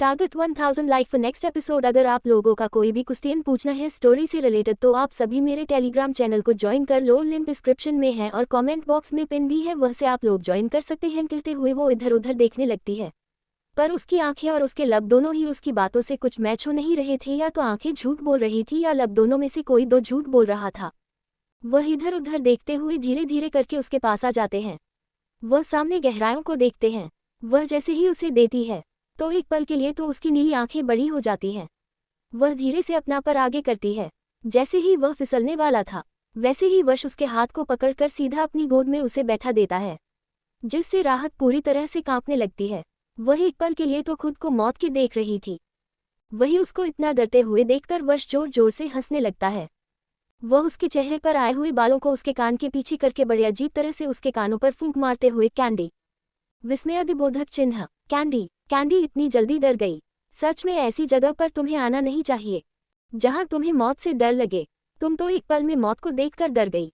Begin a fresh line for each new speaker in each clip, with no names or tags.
Target 1000 like for next episode. अगर आप लोगों का कोई भी क्वेश्चन पूछना है स्टोरी से रिलेटेड तो आप सभी मेरे टेलीग्राम चैनल को ज्वाइन कर लो, लिंक डिस्क्रिप्शन में है और कमेंट बॉक्स में पिन भी है, वह से आप लोग ज्वाइन कर सकते हैं। कहते हुए वो इधर उधर देखने लगती है, पर उसकी आंखें और उसके लब दोनों ही उसकी बातों से कुछ मैच हो नहीं रहे थे। या तो आंखें झूठ बोल रही थी या लब दोनों में से कोई दो झूठ बोल रहा था। वह इधर उधर देखते हुए धीरे धीरे करके उसके पास आ जाते हैं। वह सामने गहराइयों को देखते हैं। वह जैसे ही उसे देती है तो एक पल के लिए तो उसकी नीली आंखें बड़ी हो जाती हैं। वह धीरे से अपना पर आगे करती है। जैसे ही वह फिसलने वाला था वैसे ही वश उसके हाथ को पकड़कर सीधा अपनी गोद में उसे बैठा देता है, जिससे राहत पूरी तरह से कांपने लगती है। वह एक पल के लिए तो खुद को मौत की देख रही थी, वही उसको इतना डरते हुए देखकर वश जोर जोर से हंसने लगता है। वह उसके चेहरे पर आए हुए बालों को उसके कान के पीछे करके बड़े अजीब तरह से उसके कानों पर फूंक मारते हुए कैंडी, विस्मयादिबोधक चिन्ह, कैंडी कैंडी इतनी जल्दी डर गई। सच में ऐसी जगह पर तुम्हें आना नहीं चाहिए जहां तुम्हें मौत से डर लगे। तुम तो एक पल में मौत को देखकर डर गई,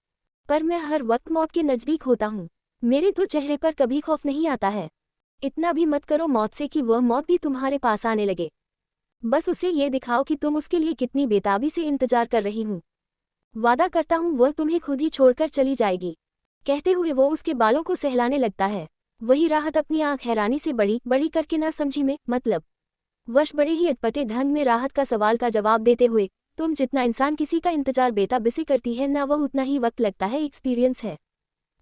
पर मैं हर वक्त मौत के नजदीक होता हूँ। मेरे तो चेहरे पर कभी खौफ नहीं आता है। इतना भी मत करो मौत से कि वह मौत भी तुम्हारे पास आने लगे। बस उसे ये दिखाओ कि तुम उसके लिए कितनी बेताबी से इंतजार कर रही हूँ। वादा करता हूँ वह तुम्हें खुद ही छोड़कर चली जाएगी। कहते हुए वो उसके बालों को सहलाने लगता है। वही राहत अपनी आंख हैरानी से बड़ी बड़ी करके ना समझी में मतलब वश बड़े ही अटपटे ढंग में राहत का सवाल का जवाब देते हुए, तुम जितना इंसान किसी का इंतजार बेताबी से करती है ना वह उतना ही वक्त लगता है, एक्सपीरियंस है।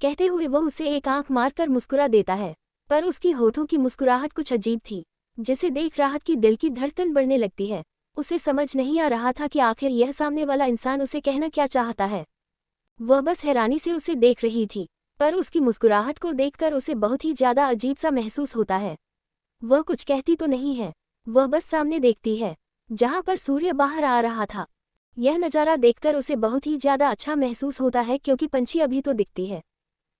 कहते हुए वह उसे एक आंख मारकर मुस्कुरा देता है, पर उसकी होठों की मुस्कुराहट कुछ अजीब थी, जिसे देख राहत की दिल की धड़कन बढ़ने लगती है। उसे समझ नहीं आ रहा था कि आखिर यह सामने वाला इंसान उसे कहना क्या चाहता है। वह बस हैरानी से उसे देख रही थी, पर उसकी मुस्कुराहट को देखकर उसे बहुत ही ज्यादा अजीब सा महसूस होता है। वह कुछ कहती तो नहीं है, वह बस सामने देखती है जहां पर सूर्य बाहर आ रहा था। यह नज़ारा देखकर उसे बहुत ही ज्यादा अच्छा महसूस होता है, क्योंकि पंछी अभी तो दिखती है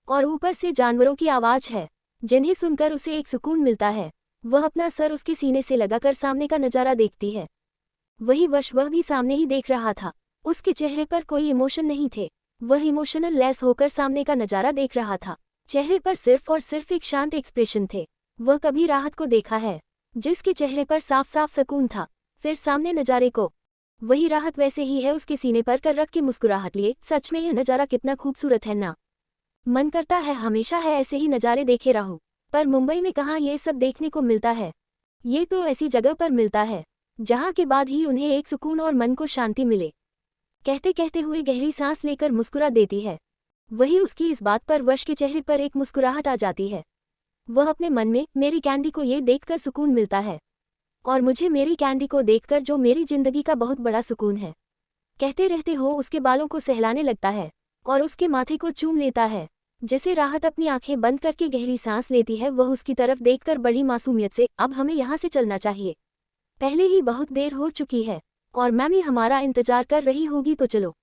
और ऊपर से जानवरों की आवाज है जिन्हें सुनकर उसे एक सुकून मिलता है। वह अपना सर उसके सीने से लगाकर सामने का नज़ारा देखती है। वही वह भी सामने ही देख रहा था। उसके चेहरे पर कोई इमोशन नहीं थे, वह इमोशनल लेस होकर सामने का नज़ारा देख रहा था। चेहरे पर सिर्फ और सिर्फ एक शांत एक्सप्रेशन थे। वह कभी राहत को देखा है जिसके चेहरे पर साफ साफ सुकून था, फिर सामने नज़ारे को वही राहत वैसे ही है उसके सीने पर कर रख के मुस्कुराहट लिए। सच में यह नज़ारा कितना खूबसूरत है ना। मन करता है हमेशा है ऐसे ही नज़ारे देखे रहूं, पर मुंबई में कहाँ ये सब देखने को मिलता है। ये तो ऐसी जगह पर मिलता है जहाँ के बाद ही उन्हें एक सुकून और मन को शांति मिले। कहते कहते हुए गहरी सांस लेकर मुस्कुरा देती है। वही उसकी इस बात पर वश के चेहरे पर एक मुस्कुराहट आ जाती है। वह अपने मन में मेरी कैंडी को ये देखकर सुकून मिलता है, और मुझे मेरी कैंडी को देखकर जो मेरी जिंदगी का बहुत बड़ा सुकून है। कहते रहते हो उसके बालों को सहलाने लगता है और उसके माथे को चूम लेता है, जिसे राहत अपनी आंखें बंद करके गहरी सांस लेती है। वह उसकी तरफ देखकर बड़ी मासूमियत से, अब हमें यहाँ से चलना चाहिए, पहले ही बहुत देर हो चुकी है और मैमी हमारा इंतजार कर रही होगी, तो चलो।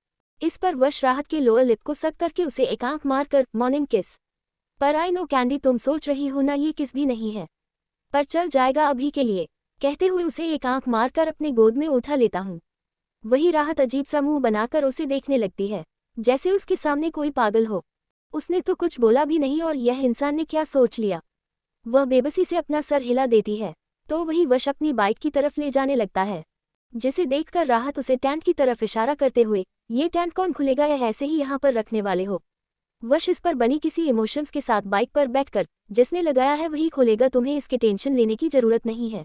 इस पर वश राहत के लोअर लिप को सक करके उसे एक आंख मारकर मॉर्निंग किस। पर आई नो कैंडी तुम सोच रही हो ना ये किस भी नहीं है, पर चल जाएगा अभी के लिए। कहते हुए उसे एक आंख मारकर अपने गोद में उठा लेता हूँ। वही राहत अजीब सा मुंह बनाकर उसे देखने लगती है, जैसे उसके सामने कोई पागल हो। उसने तो कुछ बोला भी नहीं और यह इंसान ने क्या सोच लिया। वह बेबसी से अपना सर हिला देती है, तो वही वश अपनी बाइक की तरफ ले जाने लगता है, जिसे देखकर राहत उसे टेंट की तरफ इशारा करते हुए, ये टेंट कौन खुलेगा या ऐसे ही यहाँ पर रखने वाले हो। वश इस पर बनी किसी इमोशंस के साथ बाइक पर बैठकर, जिसने लगाया है वही खोलेगा, तुम्हें इसके टेंशन लेने की जरूरत नहीं है,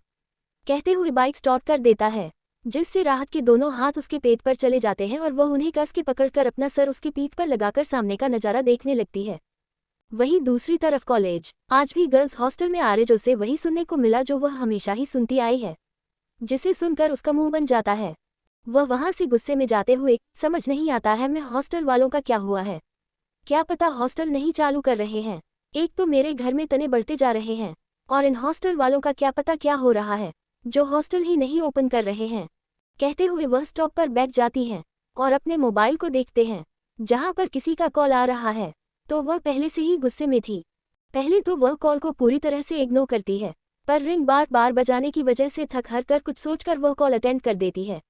कहते हुए बाइक स्टार्ट कर देता है, जिससे राहत के दोनों हाथ उसके पेट पर चले जाते हैं और वह उन्हें कस के पकड़कर अपना सर उसकी पीठ पर लगाकर सामने का नज़ारा देखने लगती है। वहीं दूसरी तरफ कॉलेज, आज भी गर्ल्स हॉस्टल में आरजो से वही सुनने को मिला जो वह हमेशा ही सुनती आई है, जिसे सुनकर उसका मुंह बन जाता है। वह वहां से गुस्से में जाते हुए, समझ नहीं आता है मैं हॉस्टल वालों का क्या हुआ है, क्या पता हॉस्टल नहीं चालू कर रहे हैं। एक तो मेरे घर में तने बढ़ते जा रहे हैं और इन हॉस्टल वालों का क्या पता क्या हो रहा है जो हॉस्टल ही नहीं ओपन कर रहे हैं। कहते हुए वह स्टॉप पर बैठ जाती हैं और अपने मोबाइल को देखते हैं, जहां पर किसी का कॉल आ रहा है। तो वह पहले से ही गुस्से में थी। पहले तो वह कॉल को पूरी तरह से इग्नोर करती है, पर रिंग बार बार बजाने की वजह से थक हार कर कुछ सोचकर वह कॉल अटेंड कर देती है।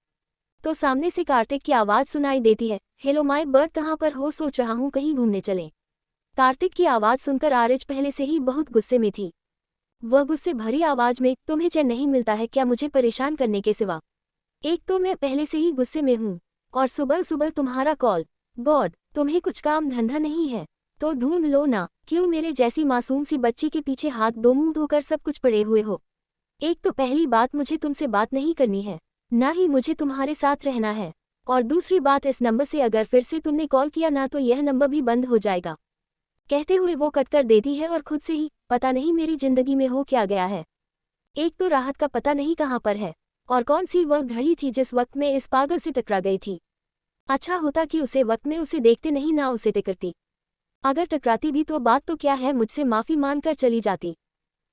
तो सामने से कार्तिक की आवाज़ सुनाई देती है, हेलो माय बर्ड कहाँ पर हो, सोच रहा हूँ कहीं घूमने चलें। कार्तिक की आवाज़ सुनकर आरज पहले से ही बहुत गुस्से में थी। वह गुस्से भरी आवाज में, तुम्हें चैन नहीं मिलता है क्या मुझे परेशान करने के सिवा? एक तो मैं पहले से ही गुस्से में हूँ, और सुबह सुबह तुम्हारा कॉल। गॉड, तुम्हें कुछ काम धंधा नहीं है तो ढूंढ लो ना, क्यों मेरे जैसी मासूम सी बच्ची के पीछे हाथ दो मुंह धोकर सब कुछ पड़े हुए हो? एक तो पहली बात, मुझे तुमसे बात नहीं करनी है, ना ही मुझे तुम्हारे साथ रहना है। और दूसरी बात, इस नंबर से अगर फिर से तुमने कॉल किया ना तो यह नंबर भी बंद हो जाएगा। कहते हुए वो कट कर देती है और खुद से ही, पता नहीं मेरी जिंदगी में हो क्या गया है। एक तो राहत का पता नहीं कहाँ पर है, और कौन सी वह घड़ी थी जिस वक्त में इस पागल से टकरा गई थी। अच्छा होता कि उसे वक्त में उसे देखते नहीं ना उसे टकरती। अगर टकराती भी तो बात तो क्या है, मुझसे माफी मांग कर चली जाती।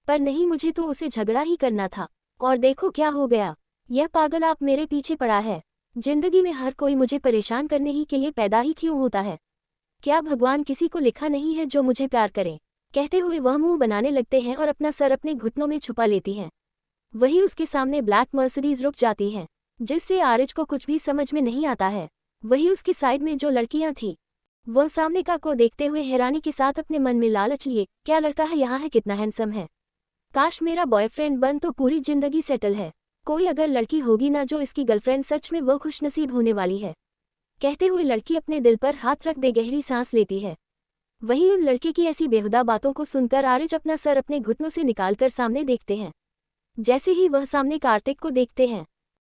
पर नहीं, मुझे तो उसे झगड़ा ही करना था। और देखो क्या हो गया, यह पागल आप मेरे पीछे पड़ा है। जिंदगी में हर कोई मुझे परेशान करने ही के लिए पैदा ही क्यों होता है? क्या भगवान किसी को लिखा नहीं है जो मुझे प्यार करे? कहते हुए वह मुंह बनाने लगते हैं और अपना सर अपने घुटनों में छुपा लेती हैं। वही उसके सामने ब्लैक मर्सिडीज रुक जाती है, जिससे आरिज को कुछ भी समझ में नहीं आता है। वही उसकी साइड में जो लड़कियां थी, वह सामने का को देखते हुए हैरानी के साथ अपने मन में लालच लिए, क्या लड़का है यहाँ है, कितना हैंडसम है, काश मेरा बॉयफ्रेंड बन तो पूरी जिंदगी सेटल है। कोई अगर लड़की होगी ना जो इसकी गर्लफ्रेंड, सच में वो खुशनसीब होने वाली है। कहते हुए लड़की अपने दिल पर हाथ रख दे गहरी सांस लेती है। वहीं उन लड़के की ऐसी बेहुदा बातों को सुनकर आरिज अपना सर अपने घुटनों से निकालकर सामने देखते हैं। जैसे ही वह सामने कार्तिक को देखते हैं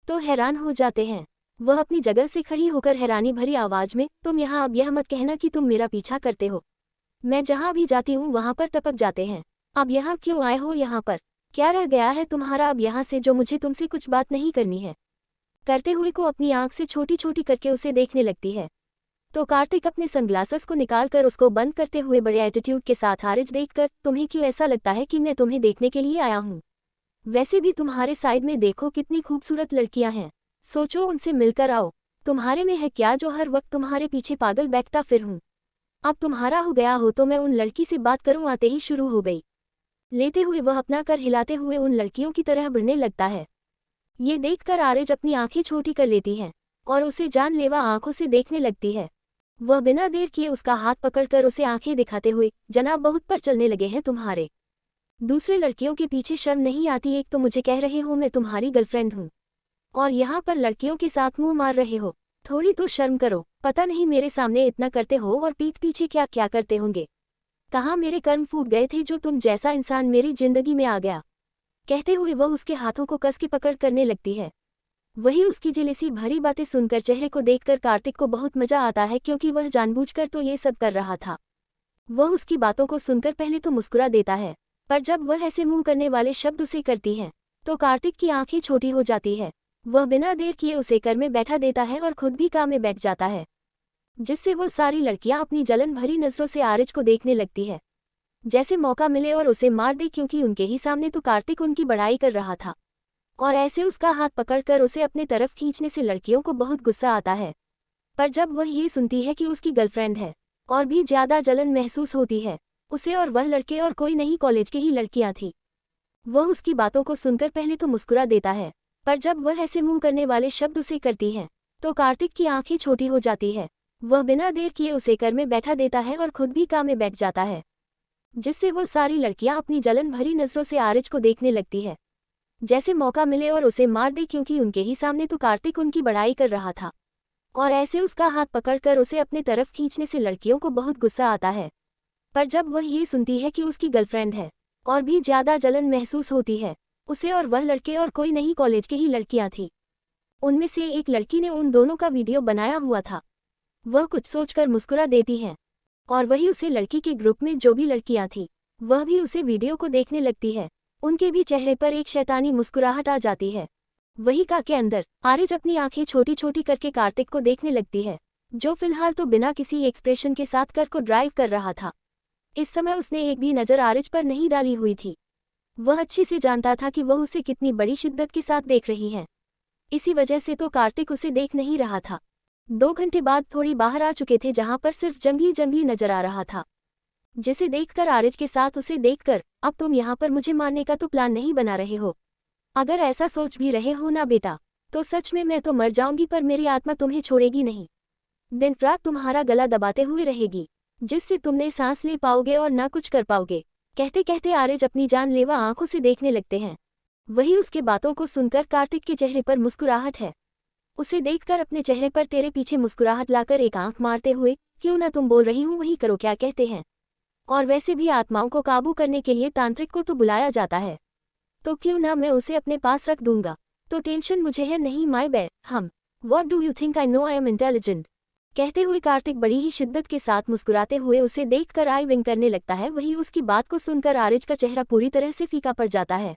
तो हैरान हो जाते हैं। वह अपनी जगह से खड़ी होकर हैरानी भरी आवाज में, तुम यहाँ अब यह मत कहना कि तुम मेरा पीछा करते हो। मैं जहाँ भी जाती हूँ वहाँ पर टपक जाते हैं। अब यहाँ क्यों आए हो? यहाँ पर क्या रह गया है तुम्हारा अब यहाँ से जो मुझे तुमसे कुछ बात नहीं करनी है? करते हुए को अपनी आंख से छोटी छोटी करके उसे देखने लगती है। तो कार्तिक अपने सनग्लासेस को निकालकर उसको बंद करते हुए बड़े एटीट्यूड के साथ आरिज देखकर, तुम्हें क्यों ऐसा लगता है कि मैं तुम्हें देखने के लिए आया हूँ? वैसे भी तुम्हारे साइड में देखो कितनी खूबसूरत लड़कियां हैं, सोचो उनसे मिलकर आओ। तुम्हारे में है क्या जो हर वक्त तुम्हारे पीछे पागल बैठता फिर हूँ? अब तुम्हारा हो गया हो तो मैं उन लड़की से बात करूँ, आते ही शुरू हो गई। लेते हुए वह अपना कर हिलाते हुए उन लड़कियों की तरह बढ़ने लगता है। ये देखकर आरिज अपनी आंखें छोटी कर लेती हैं और उसे जानलेवा आंखों से देखने लगती है। वह बिना देर किए उसका हाथ पकड़कर उसे आंखें दिखाते हुए, जनाब बहुत पर चलने लगे हैं तुम्हारे। दूसरे लड़कियों के पीछे शर्म नहीं आती? एक तो मुझे कह रहे हो मैं तुम्हारी गर्लफ्रेंड हूँ, और यहाँ पर लड़कियों के साथ मुंह मार रहे हो। थोड़ी तो शर्म करो। पता नहीं मेरे सामने इतना करते हो और पीठ पीछे क्या क्या करते होंगे। कहाँ मेरे कर्म फूट गए थे जो तुम जैसा इंसान मेरी जिंदगी में आ गया? कहते हुए वह उसके हाथों को कस के पकड़ करने लगती है। वही उसकी जेलसी भरी बातें सुनकर चेहरे को देखकर कार्तिक को बहुत मजा आता है, क्योंकि वह जानबूझकर तो ये सब कर रहा था। वह उसकी बातों को सुनकर पहले तो मुस्कुरा देता है, पर जब वह ऐसे मुंह करने वाले शब्द उसे करती हैं तो कार्तिक की आंखें छोटी हो जाती है। वह बिना देर किए उसे कर में बैठा देता है और खुद भी काम में बैठ जाता है, जिससे वह सारी लड़कियां अपनी जलन भरी नजरों से आरिज को देखने लगती है, जैसे मौका मिले और उसे मार दे, क्योंकि उनके ही सामने तो कार्तिक उनकी बड़ाई कर रहा था। और ऐसे उसका हाथ पकड़कर उसे अपने तरफ खींचने से लड़कियों को बहुत गुस्सा आता है। पर जब वह ये सुनती है कि उसकी गर्लफ्रेंड है, और भी ज्यादा जलन महसूस होती है उसे। और वह लड़के और कोई नहीं, कॉलेज की ही लड़कियां थी। वह उसकी बातों को सुनकर पहले तो मुस्कुरा देता है, पर जब वह ऐसे मुंह करने वाले शब्द उसे करती हैं तो कार्तिक की आंखें छोटी हो जाती है। वह बिना देर किए उसे कर में बैठा देता है और खुद भी काम में बैठ जाता है, जिससे वह सारी लड़कियां अपनी जलन भरी नजरों से आरिज को देखने लगती है, जैसे मौका मिले और उसे मार दे, क्योंकि उनके ही सामने तो कार्तिक उनकी बड़ाई कर रहा था। और ऐसे उसका हाथ पकड़कर उसे अपने तरफ खींचने से लड़कियों को बहुत गुस्सा आता है। पर जब वह ये सुनती है कि उसकी गर्लफ्रेंड है, और भी ज्यादा जलन महसूस होती है उसे। और वह लड़के और कोई नहीं, कॉलेज की ही लड़कियां थी। उनमें से एक लड़की ने उन दोनों का वीडियो बनाया हुआ था। वह कुछ सोचकर मुस्कुरा देती हैं, और वही उसे लड़की के ग्रुप में जो भी लड़कियां थी वह भी उसे वीडियो को देखने लगती है। उनके भी चेहरे पर एक शैतानी मुस्कुराहट आ जाती है। वही का के अंदर आरिज अपनी आंखें छोटी छोटी करके कार्तिक को देखने लगती है, जो फिलहाल तो बिना किसी एक्सप्रेशन के साथ कर को ड्राइव कर रहा था। इस समय उसने एक भी नज़र आरिज पर नहीं डाली हुई थी। वह अच्छी से जानता था कि वह उसे कितनी बड़ी शिद्दत के साथ देख रही है। इसी वजह से तो कार्तिक उसे देख नहीं रहा था। 2 घंटे बाद थोड़ी बाहर आ चुके थे, जहां पर सिर्फ जंगली जंगली नजर आ रहा था, जिसे देखकर आरिज के साथ उसे देखकर, अब तुम यहाँ पर मुझे मारने का तो प्लान नहीं बना रहे हो? अगर ऐसा सोच भी रहे हो ना बेटा, तो सच में मैं तो मर जाऊंगी, पर मेरी आत्मा तुम्हें छोड़ेगी नहीं। दिन रात तुम्हारा गला दबाते हुए रहेगी, जिससे तुमने सांस ले पाओगे और ना कुछ कर पाओगे। कहते कहते आरज अपनी जानलेवा आंखों से देखने लगते हैं। वही उसके बातों को सुनकर कार्तिक के चेहरे पर मुस्कुराहट है। उसे देखकर अपने चेहरे पर तेरे पीछे मुस्कुराहट लाकर एक आंख मारते हुए, क्यों ना तुम बोल रही हूँ वही करो क्या कहते हैं। और वैसे भी आत्माओं को काबू करने के लिए तांत्रिक को तो बुलाया जाता है, तो क्यों ना मैं उसे अपने पास रख दूंगा। तो टेंशन मुझे है नहीं माय बेड हम। What do you think I know I am intelligent. कहते हुए कार्तिक बड़ी ही शिद्दत के साथ मुस्कुराते हुए उसे देखकर आई विंग करने लगता है। वही उसकी बात को सुनकर आरिज का चेहरा पूरी तरह से फीका पड़ जाता है।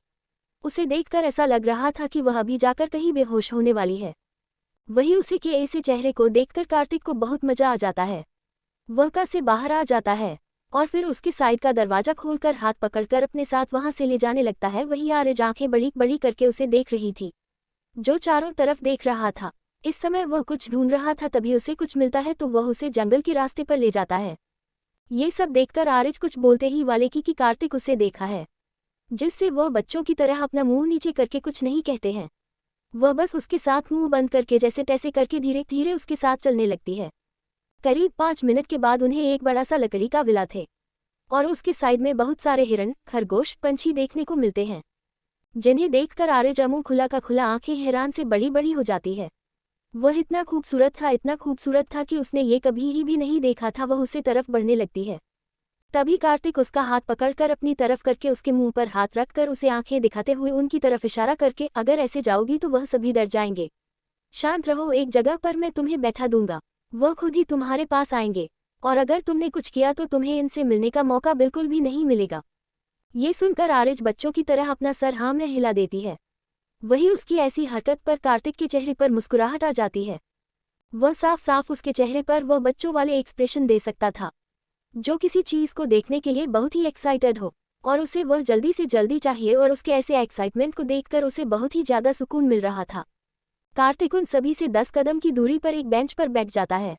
उसे देखकर ऐसा लग रहा था कि वह अभी जाकर कहीं बेहोश होने वाली है। वही उसे के ऐसे चेहरे को देखकर कार्तिक को बहुत मजा आ जाता है। वह का से बाहर आ जाता है और फिर उसकी साइड का दरवाजा खोलकर हाथ पकड़कर अपने साथ वहां से ले जाने लगता है। वही आरिज आंखें बड़ी बड़ी करके उसे देख रही थी, जो चारों तरफ देख रहा था। इस समय वह कुछ ढूंढ रहा था, तभी उसे कुछ मिलता है तो वह उसे जंगल के रास्ते पर ले जाता है। ये सब देखकर आरिज कुछ बोलते ही वाले कि कार्तिक उसे देखा है, जिससे वह बच्चों की तरह अपना मुंह नीचे करके कुछ नहीं कहते हैं। वह बस उसके साथ मुंह बंद करके जैसे तैसे करके धीरे धीरे उसके साथ चलने लगती है। करीब 5 मिनट के बाद उन्हें एक बड़ा सा लकड़ी का विला थे और उसके साइड में बहुत सारे हिरन, खरगोश, पंछी देखने को मिलते हैं, जिन्हें देखकर आरिज मुंह खुला का खुला आंखें हैरान से बड़ी बड़ी हो जाती है। वह इतना खूबसूरत था कि उसने ये कभी ही भी नहीं देखा था। वह उसे तरफ बढ़ने लगती है। तभी कार्तिक उसका हाथ पकड़कर अपनी तरफ करके उसके मुंह पर हाथ रखकर उसे आंखें दिखाते हुए उनकी तरफ इशारा करके, अगर ऐसे जाओगी तो वह सभी डर जाएंगे। शांत रहो, एक जगह पर मैं तुम्हें बैठा दूंगा, वह खुद ही तुम्हारे पास आएंगे और अगर तुमने कुछ किया तो तुम्हें इनसे मिलने का मौका बिल्कुल भी नहीं मिलेगा। ये सुनकर आरिज बच्चों की तरह अपना सर हाँ में हिला देती है। वही उसकी ऐसी हरकत पर कार्तिक के चेहरे पर मुस्कुराहट आ जाती है। वह साफ साफ उसके चेहरे पर वह बच्चों वाले एक्सप्रेशन दे सकता था, जो किसी चीज को देखने के लिए बहुत ही एक्साइटेड हो और उसे वह जल्दी से जल्दी चाहिए, और उसके ऐसे एक्साइटमेंट को देखकर उसे बहुत ही ज्यादा सुकून मिल रहा था। कार्तिक उन सभी से 10 कदम की दूरी पर एक बेंच पर बैठ जाता है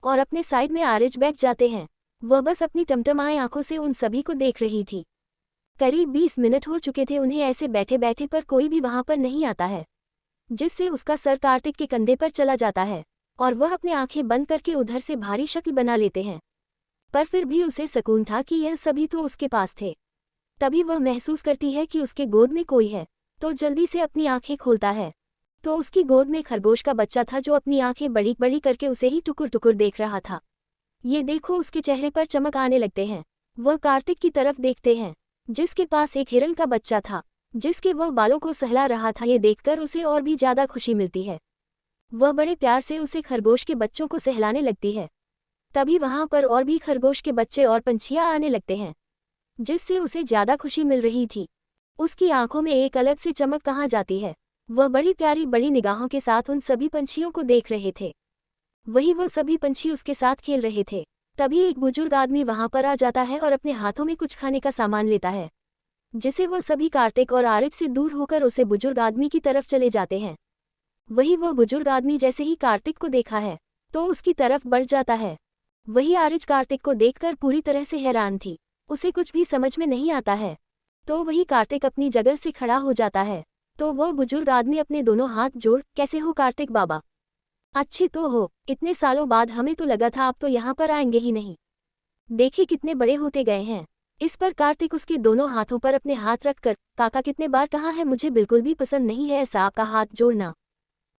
और अपने साइड में आरिज बैठ जाते हैं। वह बस अपनी टमटमाए आंखों से उन सभी को देख रही थी। करीब 20 मिनट हो चुके थे उन्हें ऐसे बैठे बैठे, पर कोई भी वहां पर नहीं आता है, जिससे उसका सर कार्तिक के कंधे पर चला जाता है और वह अपने आंखें बंद करके उधर से भारी शक्ल बना लेते हैं। पर फिर भी उसे सुकून था कि यह सभी तो उसके पास थे। तभी वह महसूस करती है कि उसके गोद में कोई है, तो जल्दी से अपनी आंखें खोलता है तो उसकी गोद में खरगोश का बच्चा था, जो अपनी आंखें बड़ी बड़ी करके उसे ही टुकुर टुकुर देख रहा था। ये देखो, उसके चेहरे पर चमक आने लगते हैं। वह कार्तिक की तरफ देखते हैं, जिसके पास एक हिरन का बच्चा था, जिसके वह बालों को सहला रहा था। ये देखकर उसे और भी ज्यादा खुशी मिलती है। वह बड़े प्यार से उसे खरगोश के बच्चों को सहलाने लगती है। तभी वहां पर और भी खरगोश के बच्चे और पंछियां आने लगते हैं, जिससे उसे ज्यादा खुशी मिल रही थी। उसकी आंखों में एक अलग सी चमक कहाँ जाती है। वह बड़ी प्यारी बड़ी निगाहों के साथ उन सभी पंछियों को देख रहे थे। वही वह सभी पंछी उसके साथ खेल रहे थे। तभी एक बुजुर्ग आदमी वहां पर आ जाता है और अपने हाथों में कुछ खाने का सामान लेता है, जिसे वह सभी कार्तिक और आरिज से दूर होकर उसे बुजुर्ग आदमी की तरफ चले जाते हैं। वही वह बुजुर्ग आदमी जैसे ही कार्तिक को देखा है तो उसकी तरफ बढ़ जाता है। वही आरिज कार्तिक को देखकर पूरी तरह से हैरान थी, उसे कुछ भी समझ में नहीं आता है। तो वही कार्तिक अपनी जगह से खड़ा हो जाता है तो वह बुजुर्ग आदमी अपने दोनों हाथ जोड़, कैसे हो कार्तिक बाबा? अच्छे तो हो, इतने सालों बाद हमें तो लगा था आप तो यहाँ पर आएंगे ही नहीं, देखिए कितने बड़े होते गए हैं। इस पर कार्तिक उसके दोनों हाथों पर अपने हाथ रखकर, काका कितने बार कहा है, मुझे बिल्कुल भी पसंद नहीं है ऐसा आपका हाथ जोड़ना,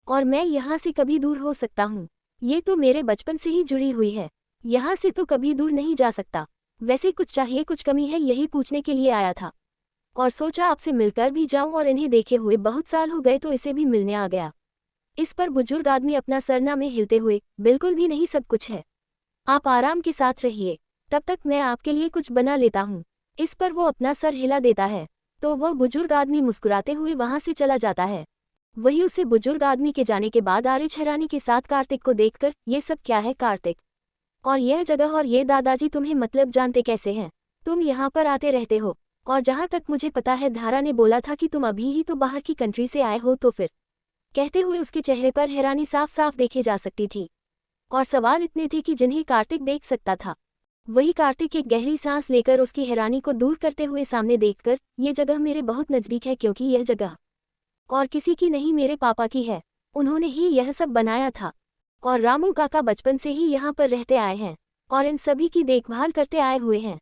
और मैं यहाँ से कभी दूर हो सकता हूँ? ये तो मेरे बचपन से ही जुड़ी हुई है, यहाँ से तो कभी दूर नहीं जा सकता। वैसे कुछ चाहिए, कुछ कमी है, यही पूछने के लिए आया था और सोचा आपसे मिलकर भी जाऊं, और इन्हें देखे हुए बहुत साल हो गए तो इसे भी मिलने आ गया। इस पर बुजुर्ग आदमी अपना सरना में हिलते हुए, बिल्कुल भी नहीं, सब कुछ है, आप आराम के साथ रहिए, तब तक मैं आपके लिए कुछ बना लेता हूँ। इस पर वो अपना सर हिला देता है तो वह बुजुर्ग आदमी मुस्कुराते हुए वहां से चला जाता है। वही उसे बुजुर्ग आदमी के जाने के बाद आरिज हैरानी के साथ कार्तिक को देखकर, ये सब क्या है कार्तिक, और यह जगह और ये दादाजी तुम्हें मतलब जानते कैसे हैं? तुम यहाँ पर आते रहते हो, और जहाँ तक मुझे पता है धारा ने बोला था कि तुम अभी ही तो बाहर की कंट्री से आए हो, तो फिर? कहते हुए उसके चेहरे पर हैरानी साफ साफ देखे जा सकती थी, और सवाल इतने थे कि जिन्हें कार्तिक देख सकता था। वही कार्तिक एक गहरी सांस लेकर उसकी हैरानी को दूर करते हुए सामने देखकर, ये जगह मेरे बहुत नज़दीक है, क्योंकि यह जगह और किसी की नहीं, मेरे पापा की है, उन्होंने ही यह सब बनाया था, और रामू काका बचपन से ही यहाँ पर रहते आए हैं और इन सभी की देखभाल करते आए हुए हैं।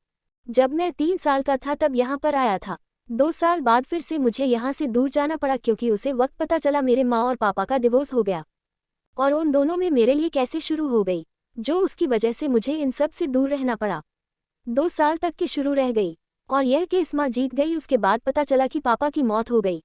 जब मैं 3 साल का था तब यहाँ पर आया था। 2 साल बाद फिर से मुझे यहाँ से दूर जाना पड़ा क्योंकि उसे वक्त पता चला मेरे माँ और पापा का डिवोर्स हो गया और उन दोनों में मेरे लिए कैसे शुरू हो गई, जो उसकी वजह से मुझे इन सब से दूर रहना पड़ा। 2 साल तक की शुरू रह गई और यह केस माँ जीत गई। उसके बाद पता चला कि पापा की मौत हो गई।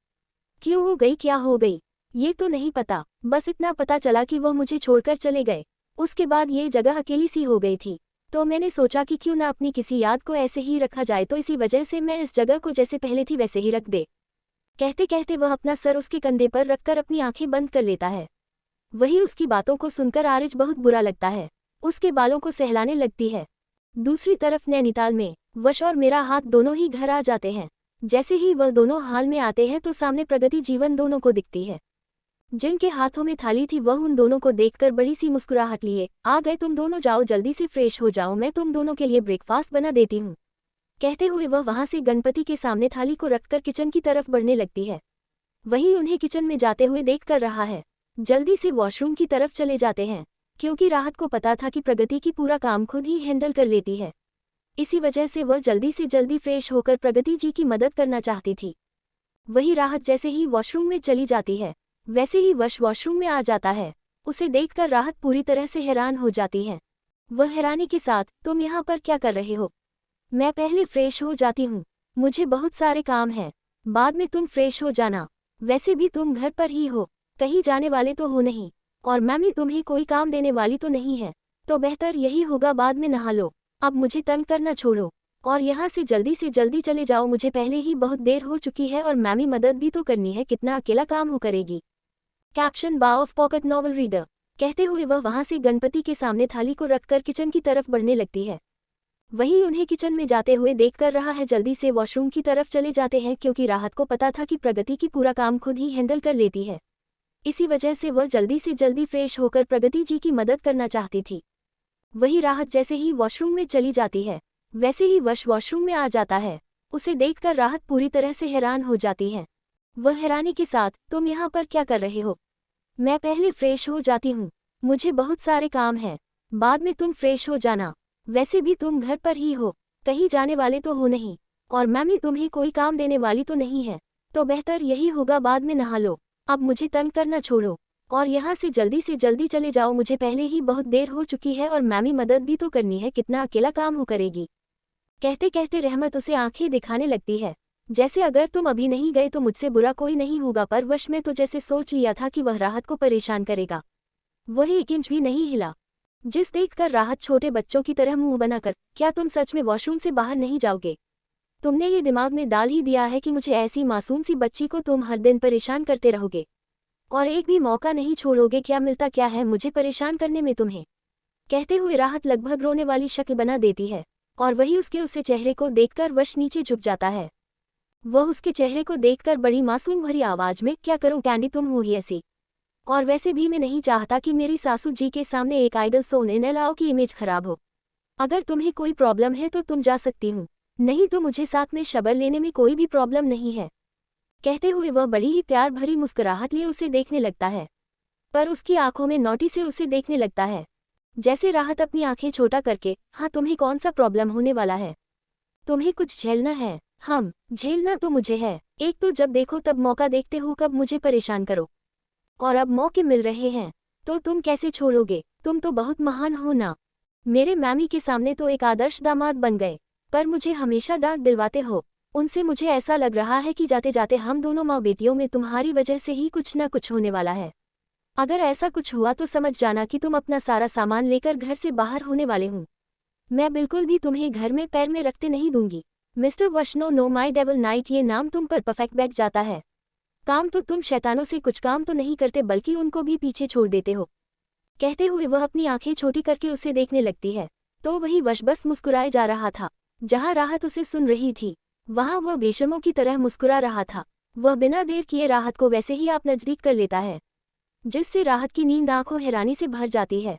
क्यों हो गई, क्या हो गई, ये तो नहीं पता, बस इतना पता चला कि वह मुझे छोड़कर चले गए। उसके बाद ये जगह अकेली सी हो गई थी, तो मैंने सोचा कि क्यों ना अपनी किसी याद को ऐसे ही रखा जाए, तो इसी वजह से मैं इस जगह को जैसे पहले थी वैसे ही रख दे। कहते कहते वह अपना सर उसके कंधे पर रखकर अपनी आंखें बंद कर लेता है। वही उसकी बातों को सुनकर आरिज बहुत बुरा लगता है, उसके बालों को सहलाने लगती है। दूसरी तरफ नैनीताल में वश और मेरा हाथ दोनों ही घर आ जाते हैं। जैसे ही वह दोनों हाल में आते हैं तो सामने प्रगति जीवन दोनों को दिखती है। जिनके हाथों में थाली थी वह उन दोनों को देखकर बड़ी सी मुस्कुराहट लिए, आ गए तुम दोनों, जाओ जल्दी से फ्रेश हो जाओ, मैं तुम दोनों के लिए ब्रेकफास्ट बना देती हूँ। कहते हुए वह वहां से गणपति के सामने थाली को रखकर किचन की तरफ बढ़ने लगती है। वही उन्हें किचन में जाते हुए देख कर रहा है। जल्दी से वॉशरूम की तरफ चले जाते हैं क्योंकि राहत को पता था कि प्रगति की पूरा काम खुद ही हैंडल कर लेती है। इसी वजह से वह जल्दी से जल्दी फ्रेश होकर प्रगति जी की मदद करना चाहती थी। वही राहत जैसे ही वॉशरूम में चली जाती है वैसे ही वश वॉशरूम में आ जाता है। उसे देखकर राहत पूरी तरह से हैरान हो जाती है। वह हैरानी के साथ, तुम यहाँ पर क्या कर रहे हो? मैं पहले फ्रेश हो जाती हूँ, मुझे बहुत सारे काम हैं, बाद में तुम फ्रेश हो जाना। वैसे भी तुम घर पर ही हो, कहीं जाने वाले तो हो नहीं, और मम्मी तुम्हें कोई काम देने वाली तो नहीं है, तो बेहतर यही होगा बाद में नहा लो। अब मुझे तंग करना छोड़ो और यहाँ से जल्दी चले जाओ, मुझे पहले ही बहुत देर हो चुकी है और मम्मी मदद भी तो करनी है, कितना अकेला काम हो करेगी। कैप्शन बा ऑफ पॉकेट नॉवल रीडर। कहते हुए वह वहां से गणपति के सामने थाली को रखकर किचन की तरफ बढ़ने लगती है। वही उन्हें किचन में जाते हुए देख कर रहा है। जल्दी से वॉशरूम की तरफ चले जाते हैं क्योंकि राहत को पता था कि प्रगति की पूरा काम खुद ही हैंडल कर लेती है। इसी वजह से वह जल्दी से जल्दी फ्रेश होकर प्रगति जी की मदद करना चाहती थी। वही राहत जैसे ही वॉशरूम में चली जाती है वैसे ही वश वॉशरूम में आ जाता है। उसे देखकर राहत पूरी तरह से हैरान हो जाती है। वह हैरानी के साथ, तुम यहाँ पर क्या कर रहे हो? मैं पहले फ्रेश हो जाती हूँ, मुझे बहुत सारे काम हैं, बाद में तुम फ्रेश हो जाना। वैसे भी तुम घर पर ही हो, कहीं जाने वाले तो हो नहीं, और मम्मी तुम्हें कोई काम देने वाली तो नहीं है, तो बेहतर यही होगा बाद में नहा लो। अब मुझे तंग करना छोड़ो और यहाँ से जल्दी चले जाओ, मुझे पहले ही बहुत देर हो चुकी है और मम्मी मदद भी तो करनी है, कितना अकेला काम हो करेगी। कहते कहते रहमत उसे आंखें दिखाने लगती है, जैसे अगर तुम अभी नहीं गए तो मुझसे बुरा कोई नहीं होगा, पर वश में तो जैसे सोच लिया था कि वह राहत को परेशान करेगा। वही 1 इंच भी नहीं हिला। जिस देखकर राहत छोटे बच्चों की तरह मुंह बनाकर, क्या तुम सच में वॉशरूम से बाहर नहीं जाओगे? तुमने ये दिमाग में डाल ही दिया है कि मुझे ऐसी मासूम सी बच्ची को तुम हर दिन परेशान करते रहोगे और एक भी मौका नहीं छोड़ोगे? क्या मिलता क्या है मुझे परेशान करने में तुम्हें? कहते हुए राहत लगभग रोने वाली शक्ल बना देती है और वही उसके चेहरे को देखकर वश नीचे झुक जाता है। वह उसके चेहरे को देखकर बड़ी मासूम भरी आवाज में, क्या करूं कैंडी, तुम हो ही ऐसी, और वैसे भी मैं नहीं चाहता कि मेरी सासू जी के सामने एक आइडल सोने न लाओ की इमेज खराब हो। अगर तुम्हें कोई प्रॉब्लम है तो तुम जा सकती हूँ, नहीं तो मुझे साथ में शबर लेने में कोई भी प्रॉब्लम नहीं है। कहते हुए वह बड़ी ही प्यार भरी मुस्कुराहट लिए उसे देखने लगता है, पर उसकी आंखों में नोटी से उसे देखने लगता है। जैसे राहत अपनी आंखें छोटा करके, हाँ तुम्हें कौन सा प्रॉब्लम होने वाला है? तुम्हें कुछ झेलना है? हम झेलना तो मुझे है, एक तो जब देखो तब मौका देखते हो कब मुझे परेशान करो, और अब मौके मिल रहे हैं तो तुम कैसे छोड़ोगे? तुम तो बहुत महान हो ना, मेरे मम्मी के सामने तो एक आदर्श दामाद बन गए, पर मुझे हमेशा डांट दिलवाते हो उनसे। मुझे ऐसा लग रहा है कि जाते जाते हम दोनों माँ बेटियों में तुम्हारी वजह से ही कुछ न कुछ होने वाला है। अगर ऐसा कुछ हुआ तो समझ जाना कि तुम अपना सारा सामान लेकर घर से बाहर होने वाले हूँ। मैं बिल्कुल भी तुम्हें घर में पैर में रखते नहीं दूंगी। मिस्टर वशनो नो माई डेविल नाइट, ये नाम तुम पर परफेक्ट बैठ जाता है। काम तो तुम शैतानों से कुछ काम तो नहीं करते बल्कि उनको भी पीछे छोड़ देते हो। कहते हुए वह अपनी आंखें छोटी करके उसे देखने लगती है, तो वही वश बस मुस्कुराए जा रहा था। जहाँ राहत उसे सुन रही थी वहाँ वह बेशर्मों की तरह मुस्कुरा रहा था। वह बिना देर किए राहत को वैसे ही आप नजदीक कर लेता है, जिससे राहत की नींद आंखों हैरानी से भर जाती है।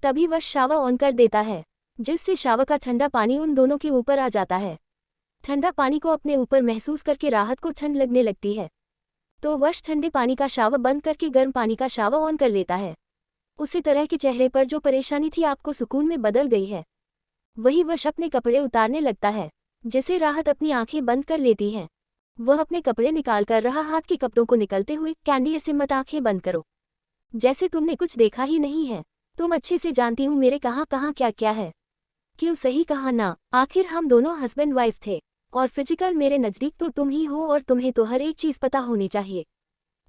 तभी वह शावर ऑन कर देता है, जिससे शावर का ठंडा पानी उन दोनों के ऊपर आ जाता है। ठंडा पानी को अपने ऊपर महसूस करके राहत को ठंड लगने लगती है, तो वश ठंडे पानी का शावर बंद करके गर्म पानी का शावर ऑन कर लेता है। उसी तरह के चेहरे पर जो परेशानी थी आपको सुकून में बदल गई है। वही वश अपने कपड़े उतारने लगता है। जिसे राहत अपनी आंखें बंद कर लेती है। वह अपने कपड़े निकालकर रहा हाथ के कपड़ों को निकलते हुए, कैंडी ऐसे मत आंखें बंद करो, जैसे तुमने कुछ देखा ही नहीं है। तुम अच्छे से जानती हूँ मेरे कहाँ कहाँ क्या क्या है। क्यों सही कहा ना, आखिर हम दोनों हस्बैंड वाइफ थे, और फिजिकल मेरे नज़दीक तो तुम ही हो और तुम्हें तो हर एक चीज़ पता होनी चाहिए।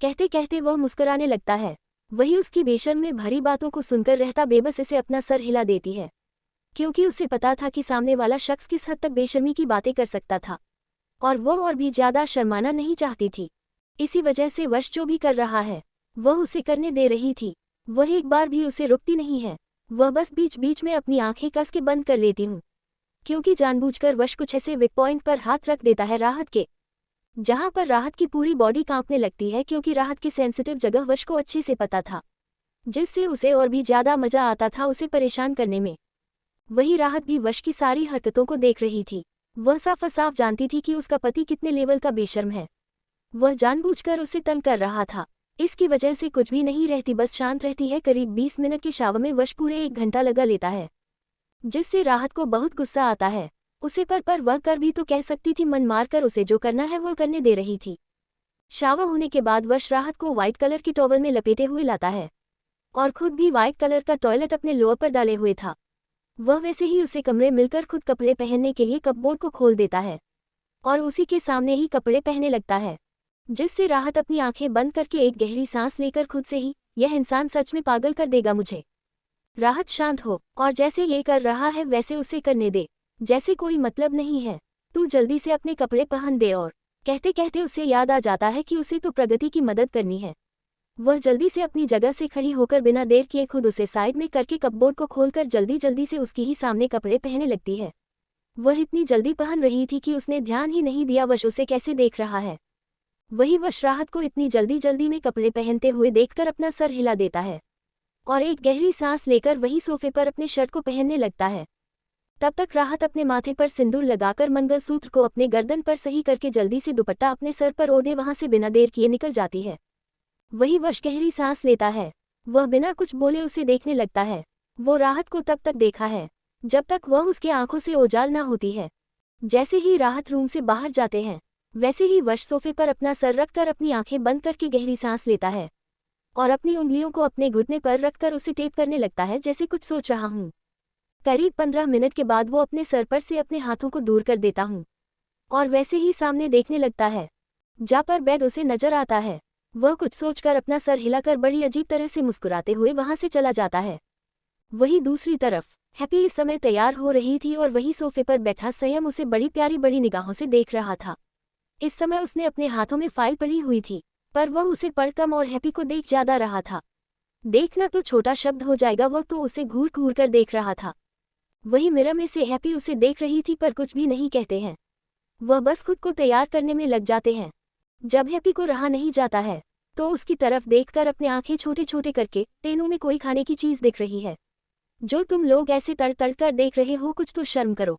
कहते कहते वह मुस्कुराने लगता है। वही उसकी बेशर्म में भरी बातों को सुनकर रहता बेबस इसे अपना सर हिला देती है, क्योंकि उसे पता था कि सामने वाला शख्स किस हद तक बेशर्मी की बातें कर सकता था, और वो और भी ज़्यादा शर्माना नहीं चाहती थी। इसी वजह से वश जो भी कर रहा है वह उसे करने दे रही थी। वह एक बार भी उसे रुकती नहीं है। वह बस बीच बीच में अपनी आंखें कस के बंद कर लेती हूँ, क्योंकि जानबूझकर वश कुछ ऐसे वीक पॉइंट पर हाथ रख देता है राहत के, जहां पर राहत की पूरी बॉडी कांपने लगती है, क्योंकि राहत की सेंसिटिव जगह वश को अच्छे से पता था, जिससे उसे और भी ज़्यादा मजा आता था उसे परेशान करने में। वही राहत भी वश की सारी हरकतों को देख रही थी। वह साफ साफ जानती थी कि उसका पति कितने लेवल का बेशर्म है। वह जानबूझकर उसे तंग कर रहा था। इसकी वजह से कुछ भी नहीं रहती, बस शांत रहती है। करीब 20 मिनट के शावर में वश पूरे 1 घंटा लगा लेता है, जिससे राहत को बहुत गुस्सा आता है उसे पर वह कर भी तो कह सकती थी, मन मारकर उसे जो करना है वो करने दे रही थी। शावर होने के बाद वश राहत को व्हाइट कलर की टॉवल में लपेटे हुए लाता है, और खुद भी व्हाइट कलर का टॉयलेट अपने लोअर पर डाले हुए था। वह वैसे ही उसे कमरे मिलकर खुद कपड़े पहनने के लिए कपबोर्ड को खोल देता है, और उसी के सामने ही कपड़े पहनने लगता है, जिससे राहत अपनी आंखें बंद करके एक गहरी सांस लेकर खुद से ही, यह इंसान सच में पागल कर देगा मुझे। राहत शांत हो, और जैसे ये कर रहा है वैसे उसे करने दे, जैसे कोई मतलब नहीं है। तू जल्दी से अपने कपड़े पहन दे। और कहते कहते उसे याद आ जाता है कि उसे तो प्रगति की मदद करनी है। वह जल्दी से अपनी जगह से खड़ी होकर बिना देर किए खुद उसे साइड में करके कपबोर्ड को खोलकर जल्दी जल्दी से उसकी ही सामने कपड़े पहनने लगती है। वह इतनी जल्दी पहन रही थी कि उसने ध्यान ही नहीं दिया वश उसे कैसे देख रहा है। वही वश राहत को इतनी जल्दी जल्दी में कपड़े पहनते हुए देखकर अपना सर हिला देता है, और एक गहरी सांस लेकर वही सोफे पर अपने शर्ट को पहनने लगता है। तब तक राहत अपने माथे पर सिंदूर लगाकर मंगलसूत्र को अपने गर्दन पर सही करके जल्दी से दुपट्टा अपने सर पर ओढ़े वहां से बिना देर किए निकल जाती है। वही वश गहरी सांस लेता है। वह बिना कुछ बोले उसे देखने लगता है। वो राहत को तब तक देखा है जब तक वह उसके आंखों से ओझाल ना होती है। जैसे ही राहत रूम से बाहर जाते हैं वैसे ही वश सोफे पर अपना सर रखकर अपनी आंखें बंद करके गहरी सांस लेता है, और अपनी उंगलियों को अपने घुटने पर रखकर उसे टेप करने लगता है, जैसे कुछ सोच रहा हूँ। करीब 15 मिनट के बाद वो अपने सर पर से अपने हाथों को दूर कर देता हूँ, और वैसे ही सामने देखने लगता है जहाँ पर बेड उसे नजर आता है। वह कुछ सोचकर अपना सर हिलाकर बड़ी अजीब तरह से मुस्कुराते हुए वहां से चला जाता है। वही दूसरी तरफ हैप्पी इस समय तैयार हो रही थी, और वही सोफे पर बैठा संयम उसे बड़ी प्यारी बड़ी निगाहों से देख रहा था। इस समय उसने अपने हाथों में फाइल पड़ी हुई थी, पर वह उसे पढ़ कम और हैप्पी को देख ज्यादा रहा था। देखना तो छोटा शब्द हो जाएगा, वह तो उसे घूर घूर कर देख रहा था। वही मिरर में से हैप्पी उसे देख रही थी, पर कुछ भी नहीं कहते हैं। वह बस खुद को तैयार करने में लग जाते हैं। जब हैप्पी को रहा नहीं जाता है तो उसकी तरफ देखकर अपने आंखें छोटे छोटे करके, तेनों में कोई खाने की चीज दिख रही है। जो तुम लोग ऐसे तड़ तड़ कर देख रहे हो, कुछ तो शर्म करो।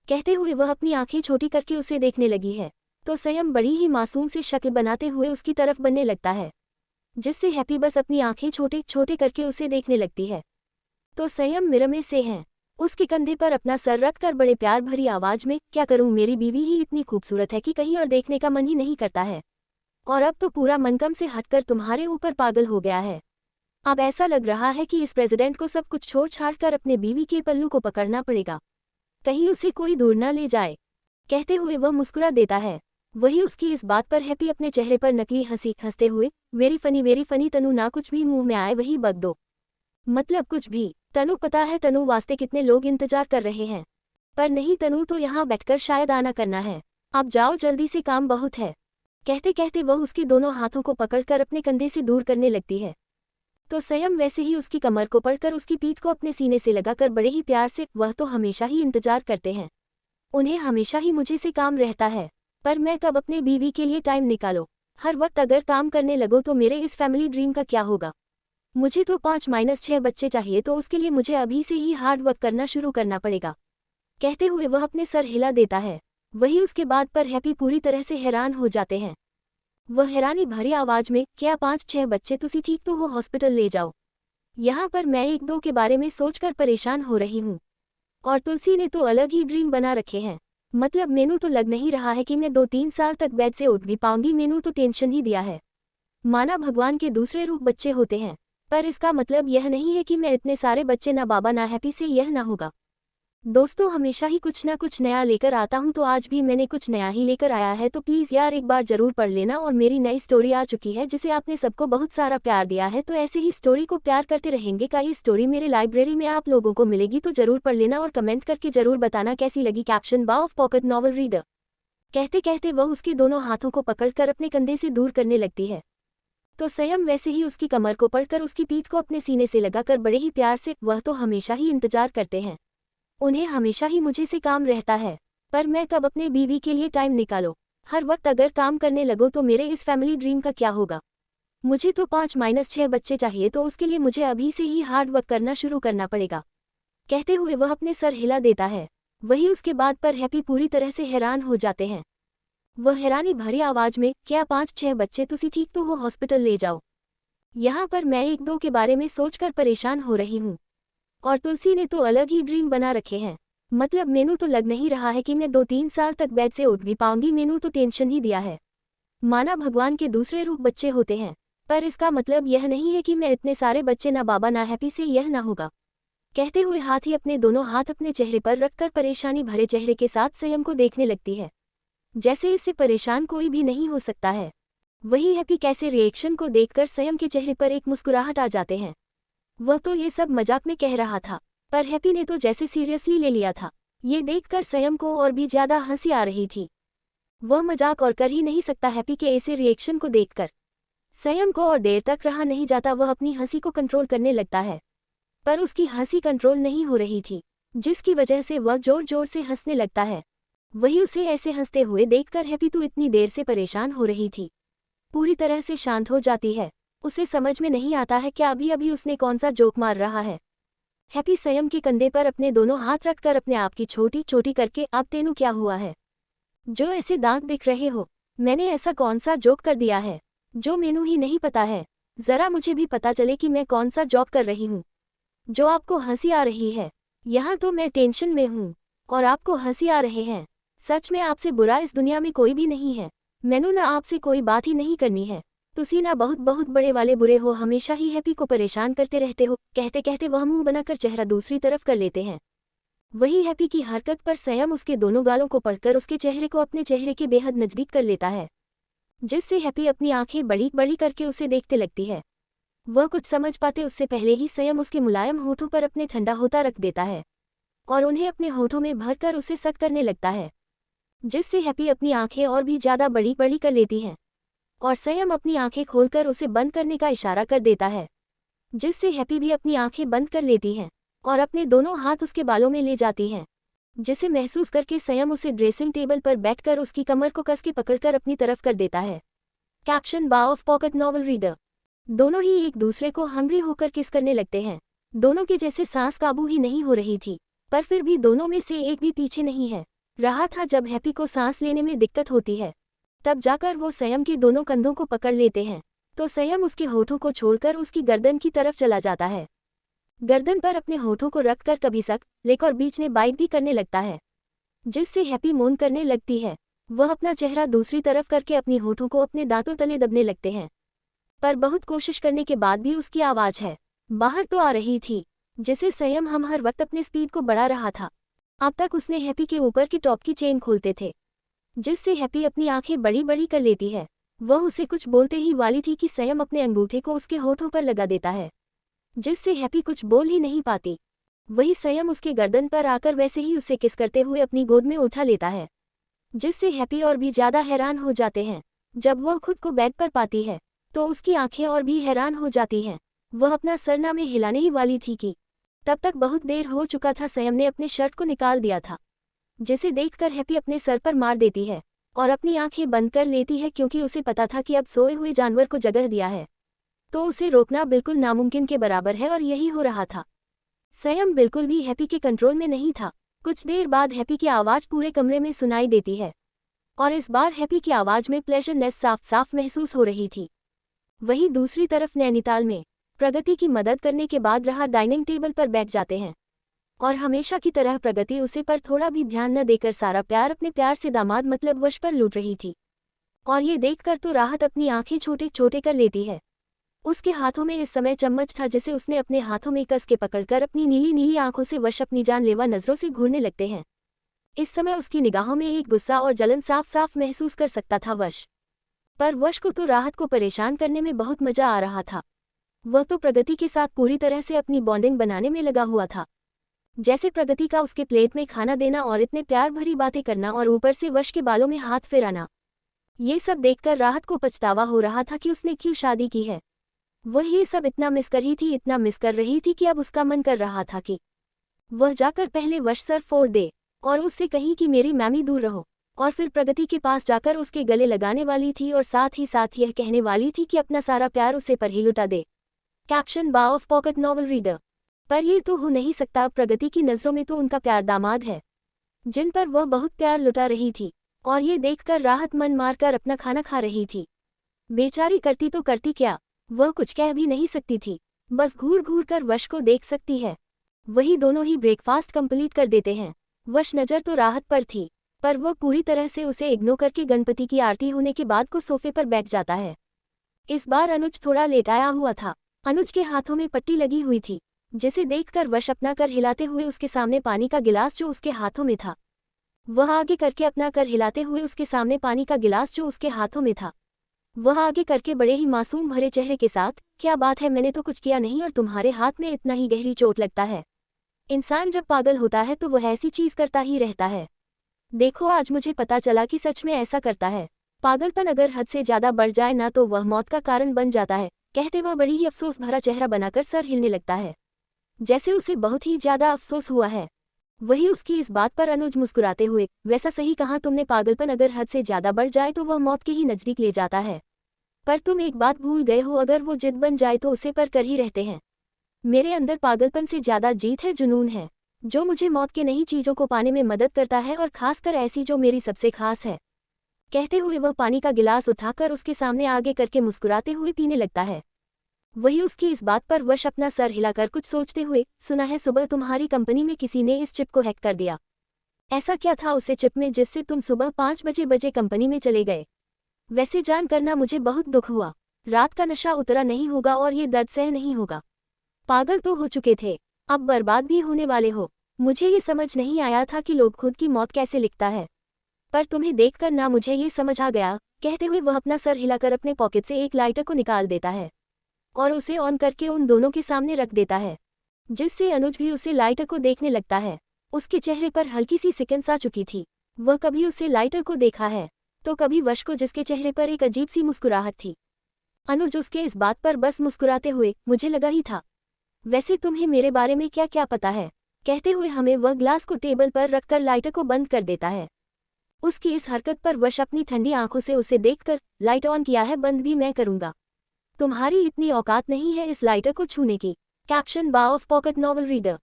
कहते हुए वह अपनी आंखें छोटी करके उसे देखने लगी है, तो संयम बड़ी ही मासूम से शक्ल बनाते हुए उसकी तरफ बनने लगता है, जिससे हैप्पी बस अपनी आंखें छोटे छोटे करके उसे देखने लगती है। तो संयम मिरर में से है, उसके कंधे पर अपना सर रखकर बड़े प्यार भरी आवाज में, क्या करूं, मेरी बीवी ही इतनी खूबसूरत है कि कहीं और देखने का मन ही नहीं करता है, और अब तो पूरा मन कम से हटकर तुम्हारे ऊपर पागल हो गया है। अब ऐसा लग रहा है कि इस प्रेसिडेंट को सब कुछ छोड़ छाड़ कर अपने बीवी के पल्लू को पकड़ना पड़ेगा, कहीं उसे कोई दूर न ले जाए। कहते हुए वह मुस्कुरा देता है। वही उसकी इस बात पर हैप्पी अपने चेहरे पर नकली हंसी हंसते हुए, वेरी फनी तनु, ना कुछ भी मुंह में आए वही बक दो, मतलब कुछ भी। तनु, पता है तनु वास्ते कितने लोग इंतजार कर रहे हैं, पर नहीं तनु तो यहाँ बैठकर शायद आना करना है। अब जाओ जल्दी से, काम बहुत है। कहते कहते वह उसके दोनों हाथों को पकड़कर अपने कंधे से दूर करने लगती है, तो संयम वैसे ही उसकी कमर को पकड़कर उसकी पीठ को अपने सीने से लगाकर बड़े ही प्यार से, वह तो हमेशा ही इंतजार करते हैं, उन्हें हमेशा ही मुझे से काम रहता है, पर मैं कब अपने बीवी के लिए टाइम निकालो। हर वक्त अगर काम करने लगो तो मेरे इस फैमिली ड्रीम का क्या होगा। मुझे तो 5-6 बच्चे चाहिए, तो उसके लिए मुझे अभी से ही हार्ड वर्क करना शुरू करना पड़ेगा। कहते हुए वह अपने सर हिला देता है। वही उसके बाद पर हैप्पी पूरी तरह से हैरान हो जाते हैं। वह हैरानी भरी आवाज में, क्या 5-6 बच्चे, तुसी ठीक तो हो, हॉस्पिटल ले जाओ। यहाँ पर मैं 1-2 के बारे में सोचकर परेशान हो रही हूँ, और तुलसी ने तो अलग ही ड्रीम बना रखे हैं। मतलब मेनू तो लग नहीं रहा है कि मैं 2-3 साल तक बेड से उठ भी पाऊंगी। मेनू तो टेंशन ही दिया है। माना भगवान के दूसरे रूप बच्चे होते हैं, पर इसका मतलब यह नहीं है कि मैं इतने सारे बच्चे ना बाबा ना हैप्पी से यह ना होगा। दोस्तों, हमेशा ही कुछ ना कुछ नया लेकर आता हूं, तो आज भी मैंने कुछ नया ही लेकर आया है। तो प्लीज़ यार एक बार जरूर पढ़ लेना। और मेरी नई स्टोरी आ चुकी है जिसे आपने सबको बहुत सारा प्यार दिया है, तो ऐसे ही स्टोरी को प्यार करते रहेंगे का ये स्टोरी मेरे लाइब्रेरी में आप लोगों को मिलेगी, तो जरूर पढ़ लेना और कमेंट करके जरूर बताना कैसी लगी। कैप्शन बा ऑफ पॉकेट नॉवल रीडर। कहते कहते वह उसके दोनों हाथों को पकड़कर अपने कंधे से दूर करने लगती है, तो संयम वैसे ही उसकी कमर को पकड़कर उसकी पीठ को अपने सीने से लगाकर बड़े ही प्यार से, वह तो हमेशा ही इंतजार करते हैं, उन्हें हमेशा ही मुझे से काम रहता है, पर मैं कब अपने बीवी के लिए टाइम निकालो। हर वक्त अगर काम करने लगो तो मेरे इस फैमिली ड्रीम का क्या होगा। मुझे तो 5-6 बच्चे चाहिए, तो उसके लिए मुझे अभी से ही हार्ड वर्क करना शुरू करना पड़ेगा। कहते हुए वह अपने सर हिला देता है। वही उसके बाद पर हैप्पी पूरी तरह से हैरान हो जाते हैं। वह हैरानी भरी आवाज में, क्या 5-6 बच्चे? तुसी ठीक तो हो? हॉस्पिटल ले जाओ। यहाँ पर मैं 1-2 के बारे में सोचकर परेशान हो रही हूँ, और तुलसी ने तो अलग ही ड्रीम बना रखे हैं। मतलब मेनू तो लग नहीं रहा है कि मैं 2-3 साल तक बेड से उठ भी पाऊंगी। मेनू तो टेंशन ही दिया है। माना भगवान के दूसरे रूप बच्चे होते हैं, पर इसका मतलब यह नहीं है कि मैं इतने सारे बच्चे ना बाबा ना हैप्पी से यह ना होगा। कहते हुए हाथी अपने दोनों हाथ अपने चेहरे पर रखकर परेशानी भरे चेहरे के साथ संयम को देखने लगती है, जैसे इससे परेशान कोई भी नहीं हो सकता है। वही हैप्पी कैसे रिएक्शन को देखकर संयम के चेहरे पर एक मुस्कुराहट आ जाते हैं। वह तो ये सब मजाक में कह रहा था, पर हैप्पी ने तो जैसे सीरियसली ले लिया था। ये देखकर संयम को और भी ज्यादा हंसी आ रही थी। वह मजाक और कर ही नहीं सकता हैप्पी के ऐसे रिएक्शन को देखकर। संयम को और देर तक रहा नहीं जाता, वह अपनी हंसी को कंट्रोल करने लगता है, पर उसकी हंसी कंट्रोल नहीं हो रही थी, जिसकी वजह से वह जोर जोर से हंसने लगता है। वही उसे ऐसे हंसते हुए देखकर हैप्पी तो इतनी देर से परेशान हो रही थी, पूरी तरह से शांत हो जाती है। उसे समझ में नहीं आता है कि अभी अभी उसने कौन सा जोक मार रहा है। हैप्पी संयम के कंधे पर अपने दोनों हाथ रखकर अपने आप की छोटी छोटी करके, अब तेनू क्या हुआ है जो ऐसे दांत दिख रहे हो? मैंने ऐसा कौन सा जोक कर दिया है जो मेनू ही नहीं पता है? जरा मुझे भी पता चले कि मैं कौन सा जोक कर रही हूँ जो आपको हंसी आ रही है। यहाँ तो मैं टेंशन में हूँ और आपको हंसी आ रहे हैं। सच में आपसे बुरा इस दुनिया में कोई भी नहीं है। मैनू ना आपसे कोई बात ही नहीं करनी है। तुसी ना बहुत बहुत बड़े वाले बुरे हो, हमेशा ही हैप्पी को परेशान करते रहते हो। कहते कहते वह मुंह बनाकर चेहरा दूसरी तरफ कर लेते हैं। वही हैप्पी की हरकत पर संयम उसके दोनों गालों को पकड़कर उसके चेहरे को अपने चेहरे के बेहद नजदीक कर लेता है, जिससे हैप्पी अपनी आंखें बड़ी बड़ी करके उसे देखते लगती है। वह कुछ समझ पाते उससे पहले ही संयम उसके मुलायम होठों पर अपने ठंडा होता रख देता है और उन्हें अपने होठों में भरकर उसे सक करने लगता है, जिससे हैप्पी अपनी आंखें और भी ज्यादा बड़ी बड़ी कर लेती हैं और संयम अपनी आंखें खोलकर उसे बंद करने का इशारा कर देता है, जिससे हैप्पी भी अपनी आंखें बंद कर लेती हैं और अपने दोनों हाथ उसके बालों में ले जाती हैं, जिसे महसूस करके संयम उसे ड्रेसिंग टेबल पर बैठकर उसकी कमर को कस के पकड़कर अपनी तरफ कर देता है। कैप्शन बा ऑफ पॉकेट नॉवल रीडर। दोनों ही एक दूसरे को हंग्री होकर किस करने लगते हैं। दोनों के जैसे सांस काबू ही नहीं हो रही थी, पर फिर भी दोनों में से एक भी पीछे नहीं है रहा था। जब हैप्पी को सांस लेने में दिक्कत होती है, तब जाकर वो संयम के दोनों कंधों को पकड़ लेते हैं, तो संयम उसके होठों को छोड़कर उसकी गर्दन की तरफ चला जाता है। गर्दन पर अपने होठों को रखकर कभी सक लेक और बीच में बाइट भी करने लगता है, जिससे हैप्पी मौन करने लगती है। वह अपना चेहरा दूसरी तरफ करके अपनी होठों को अपने दांतों तले दबने लगते हैं, पर बहुत कोशिश करने के बाद भी उसकी आवाज है बाहर तो आ रही थी, जिसे संयम हम हर वक्त अपने स्पीड को बढ़ा रहा था। अब तक उसने हैप्पी के ऊपर की टॉप की चेन खोलते थे, जिससे हैप्पी अपनी आंखें बड़ी बड़ी कर लेती है। वह उसे कुछ बोलते ही वाली थी कि संयम अपने अंगूठे को उसके होठों पर लगा देता है, जिससे हैप्पी कुछ बोल ही नहीं पाती। वही संयम उसके गर्दन पर आकर वैसे ही उसे किस करते हुए अपनी गोद में उठा लेता है, जिससे हैप्पी और भी ज्यादा हैरान हो जाते हैं। जब वह खुद को बेड पर पाती है तो उसकी आंखें और भी हैरान हो जाती हैं। वह अपना सरना में हिलाने ही वाली थी कि तब तक बहुत देर हो चुका था। संयम ने अपने शर्ट को निकाल दिया था, जिसे देखकर हैप्पी अपने सर पर मार देती है और अपनी आंखें बंद कर लेती है, क्योंकि उसे पता था कि अब सोए हुए जानवर को जगह दिया है तो उसे रोकना बिल्कुल नामुमकिन के बराबर है, और यही हो रहा था। संयम बिल्कुल भी हैप्पी के कंट्रोल में नहीं था। कुछ देर बाद हैप्पी की आवाज पूरे कमरे में सुनाई देती है, और इस बार हैप्पी की आवाज में प्लेजरनेस साफ साफ महसूस हो रही थी। वहीं दूसरी तरफ नैनीताल में प्रगति की मदद करने के बाद राह डाइनिंग टेबल पर बैठ जाते हैं और हमेशा की तरह प्रगति उसे पर थोड़ा भी ध्यान न देकर सारा प्यार अपने प्यार से दामाद मतलब वश पर लूट रही थी। और ये देखकर तो राहत अपनी आंखें छोटे छोटे कर लेती है। उसके हाथों में इस समय चम्मच था जिसे उसने अपने हाथों में कस के पकड़कर अपनी नीली नीली आंखों से वश अपनी जानलेवा नजरों से घूरने लगते हैं। इस समय उसकी निगाहों में एक गुस्सा और जलन साफ साफ महसूस कर सकता था वश। पर वश को तो राहत को परेशान करने में बहुत मजा आ रहा था। वह तो प्रगति के साथ पूरी तरह से अपनी बॉन्डिंग बनाने में लगा हुआ था। जैसे प्रगति का उसके प्लेट में खाना देना और इतने प्यार भरी बातें करना और ऊपर से वश के बालों में हाथ फिराना, ये सब देखकर राहत को पछतावा हो रहा था कि उसने क्यों शादी की है। वह ये सब इतना मिस कर रही थी कि अब उसका मन कर रहा था कि वह जाकर पहले वश सर फोड़ दे और उससे कहीं कि मेरी मैमी दूर रहो, और फिर प्रगति के पास जाकर उसके गले लगाने वाली थी और साथ ही यह कहने वाली थी कि अपना सारा प्यार उसे पर ही लुटा दे। कैप्शन बा ऑफ पॉकेट नॉवल रीडर। पर ये तो हो नहीं सकता। प्रगति की नज़रों में तो उनका प्यार दामाद है जिन पर वह बहुत प्यार लुटा रही थी, और ये देखकर राहत मन मारकर अपना खाना खा रही थी। बेचारी करती तो करती क्या, वह कुछ कह भी नहीं सकती थी, बस घूर घूर कर वश को देख सकती है। वही दोनों ही ब्रेकफास्ट कंप्लीट कर देते हैं। वश नज़र तो राहत पर थी, पर वह पूरी तरह से उसे इग्नोर करके गणपति की आरती होने के बाद को सोफे पर बैठ जाता है। इस बार अनुज थोड़ा लेटाया हुआ था। अनुज के हाथों में पट्टी लगी हुई थी, जिसे देखकर वश अपना कर हिलाते हुए उसके सामने पानी का गिलास जो उसके हाथों में था, वह आगे करके अपना कर हिलाते हुए उसके सामने पानी का गिलास जो उसके हाथों में था, वह आगे करके बड़े ही मासूम भरे चेहरे के साथ, क्या बात है, मैंने तो कुछ किया नहीं और तुम्हारे हाथ में इतना ही गहरी चोट लगता है। इंसान जब पागल होता है तो वह ऐसी चीज करता ही रहता है। देखो आज मुझे पता चला कि सच में ऐसा करता है। पागलपन अगर हद से ज्यादा बढ़ जाए ना तो वह मौत का कारण बन जाता है। कहते वह बड़ी ही अफसोस भरा चेहरा बनाकर सर हिलने लगता है, जैसे उसे बहुत ही ज्यादा अफसोस हुआ है। वही उसकी इस बात पर अनुज मुस्कुराते हुए, वैसा सही कहा तुमने, पागलपन अगर हद से ज्यादा बढ़ जाए तो वह मौत के ही नजदीक ले जाता है। पर तुम एक बात भूल गए हो, अगर वो जिद बन जाए तो उसे पर कर ही रहते हैं। मेरे अंदर पागलपन से ज्यादा जीत है, जुनून है, जो मुझे मौत के नहीं चीजों को पाने में मदद करता है, और खासकर ऐसी जो मेरी सबसे खास है। कहते हुए वह पानी का गिलास उठाकर उसके सामने आगे करके मुस्कुराते हुए पीने लगता है। वही उसकी इस बात पर वश अपना सर हिलाकर कुछ सोचते हुए, सुना है सुबह तुम्हारी कंपनी में किसी ने इस चिप को हैक कर दिया। ऐसा क्या था उसे चिप में जिससे तुम सुबह 5 बजे कंपनी में चले गए? वैसे जान करना मुझे बहुत दुख हुआ। रात का नशा उतरा नहीं होगा और ये दर्द सह नहीं होगा। पागल तो हो चुके थे, अब बर्बाद भी होने वाले हो। मुझे ये समझ नहीं आया था कि लोग खुद की मौत कैसे लिखता है, पर तुम्हें देखकर ना मुझे ये समझ आ गया। कहते हुए वह अपना सर हिलाकर अपने पॉकेट से एक लाइटर को निकाल देता है और उसे ऑन करके उन दोनों के सामने रख देता है, जिससे अनुज भी उसे लाइटर को देखने लगता है। उसके चेहरे पर हल्की सी सिकन सा चुकी थी। वह कभी उसे लाइटर को देखा है तो कभी वश को, जिसके चेहरे पर एक अजीब सी मुस्कुराहट थी। अनुज उसके इस बात पर बस मुस्कुराते हुए, मुझे लगा ही था। वैसे तुम्हें मेरे बारे में क्या क्या पता है? कहते हुए हमें वह ग्लास को टेबल पर रखकर लाइटर को बंद कर देता है। उसकी इस हरकत पर वश अपनी ठंडी आंखों से उसे देखकर, लाइट ऑन किया है, बंद भी मैं करूंगा। तुम्हारी इतनी औकात नहीं है इस लाइटर को छूने की। कैप्शन बा ऑफ पॉकेट नॉवल रीडर।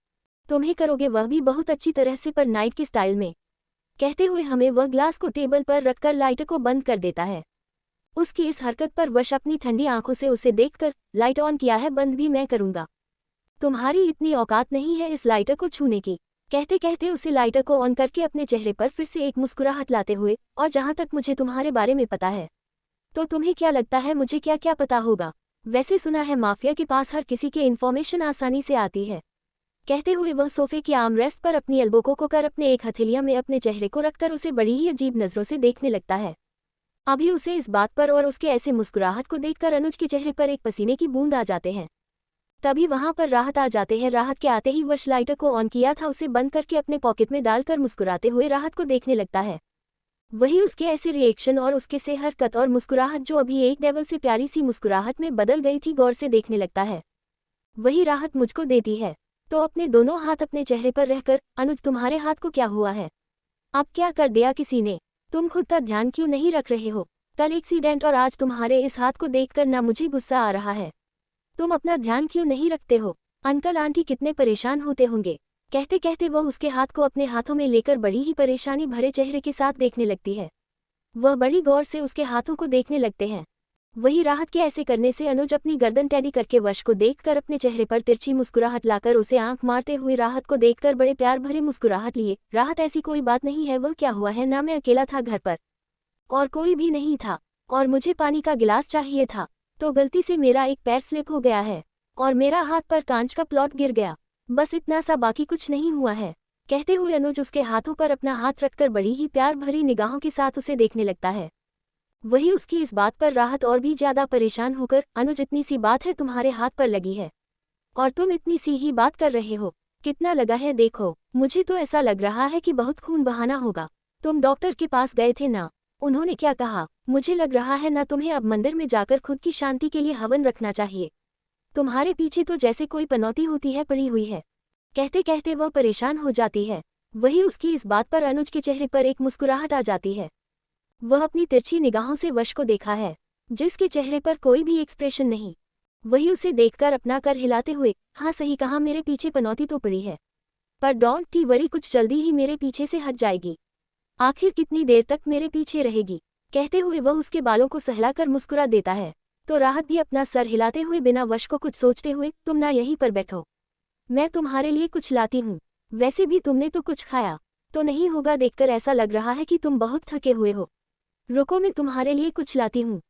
तुम्हें करोगे वह भी बहुत अच्छी तरह से, पर नाइट के स्टाइल में। कहते हुए हमें वह ग्लास को टेबल पर रखकर लाइटर को बंद कर देता है। उसकी इस हरकत पर वश अपनी ठंडी आंखों से उसे देखकर, लाइट ऑन किया है, बंद भी मैं करूंगा। तुम्हारी इतनी औकात नहीं है इस लाइटर को छूने की। कहते कहते उसे लाइटर को ऑन करके अपने चेहरे पर फिर से एक मुस्कुराहट लाते हुए, और जहां तक मुझे तुम्हारे बारे में पता है, तो तुम्हें क्या लगता है मुझे क्या क्या पता होगा? वैसे सुना है माफिया के पास हर किसी की इन्फॉर्मेशन आसानी से आती है। कहते हुए वह सोफे की आर्मरेस्ट पर अपनी एल्बो को कर अपने एक हथेलिया में अपने चेहरे को रखकर उसे बड़ी ही अजीब नजरों से देखने लगता है। अभी उसे इस बात पर और उसके ऐसे मुस्कुराहट को देखकर अनुज के चेहरे पर एक पसीने की बूंद आ जाते हैं। तभी वहां पर राहत आ जाते हैं। राहत के आते ही वश लाइटर को ऑन किया था उसे बंद करके अपने पॉकेट में डालकर मुस्कुराते हुए राहत को देखने लगता है। वही उसके ऐसे रिएक्शन और उसके से हरकत और मुस्कुराहट जो अभी एक डेवल से प्यारी सी मुस्कुराहट में बदल गई थी, गौर से देखने लगता है। वही राहत मुझको देती है तो अपने दोनों हाथ अपने चेहरे पर रहकर, अनुज तुम्हारे हाथ को क्या हुआ है? अब क्या कर दिया किसी ने? तुम खुद का ध्यान क्यों नहीं रख रहे हो? कल एक्सीडेंट और आज तुम्हारे इस हाथ को देखकर ना मुझे गुस्सा आ रहा है। तुम अपना ध्यान क्यों नहीं रखते हो? अंकल आंटी कितने परेशान होते होंगे। कहते कहते वह उसके हाथ को अपने हाथों में लेकर बड़ी ही परेशानी भरे चेहरे के साथ देखने लगती है। वह बड़ी गौर से उसके हाथों को देखने लगते हैं। वही राहत के ऐसे करने से अनुज अपनी गर्दन टेढ़ी करके वश को देखकर अपने चेहरे पर तिरछी मुस्कुराहट लाकर उसे आंख मारते हुए राहत को देखकर बड़े प्यार भरे मुस्कुराहट लिए। राहत, ऐसी कोई बात नहीं है, वह क्या हुआ है ना, मैं अकेला था घर पर और कोई भी नहीं था और मुझे पानी का गिलास चाहिए था, तो गलती से मेरा एक पैर स्लिप हो गया है और मेरा हाथ पर कांच का प्लॉट गिर गया, बस इतना सा, बाकी कुछ नहीं हुआ है। कहते हुए अनुज उसके हाथों पर अपना हाथ रखकर बड़ी ही प्यार भरी निगाहों के साथ उसे देखने लगता है। वही उसकी इस बात पर राहत और भी ज्यादा परेशान होकर, अनुज, इतनी सी बात है तुम्हारे हाथ पर लगी है और तुम इतनी सी ही बात कर रहे हो, कितना लगा है देखो, मुझे तो ऐसा लग रहा है कि बहुत खून बहाना होगा। तुम डॉक्टर के पास गए थे ना, उन्होंने क्या कहा? मुझे लग रहा है ना तुम्हें अब मंदिर में जाकर खुद की शांति के लिए हवन रखना चाहिए, तुम्हारे पीछे तो जैसे कोई पनौती होती है पड़ी हुई है। कहते कहते वह परेशान हो जाती है। वही उसकी इस बात पर अनुज के चेहरे पर एक मुस्कुराहट आ जाती है। वह अपनी तिरछी निगाहों से वश को देखा है, जिसके चेहरे पर कोई भी एक्सप्रेशन नहीं। वही उसे देखकर अपना कर हिलाते हुए, हाँ सही कहा, मेरे पीछे पनौती तो पड़ी है, पर डोंट टी वरी, कुछ जल्दी ही मेरे पीछे से हट जाएगी। आखिर कितनी देर तक मेरे पीछे रहेगी? कहते हुए वह उसके बालों को सहलाकर मुस्कुरा देता है। तो राहत भी अपना सर हिलाते हुए बिना वश को कुछ सोचते हुए, तुम ना यहीं पर बैठो, मैं तुम्हारे लिए कुछ लाती हूँ। वैसे भी तुमने तो कुछ खाया तो नहीं होगा, देखकर ऐसा लग रहा है कि तुम बहुत थके हुए हो, रुको मैं तुम्हारे लिए कुछ लाती हूँ।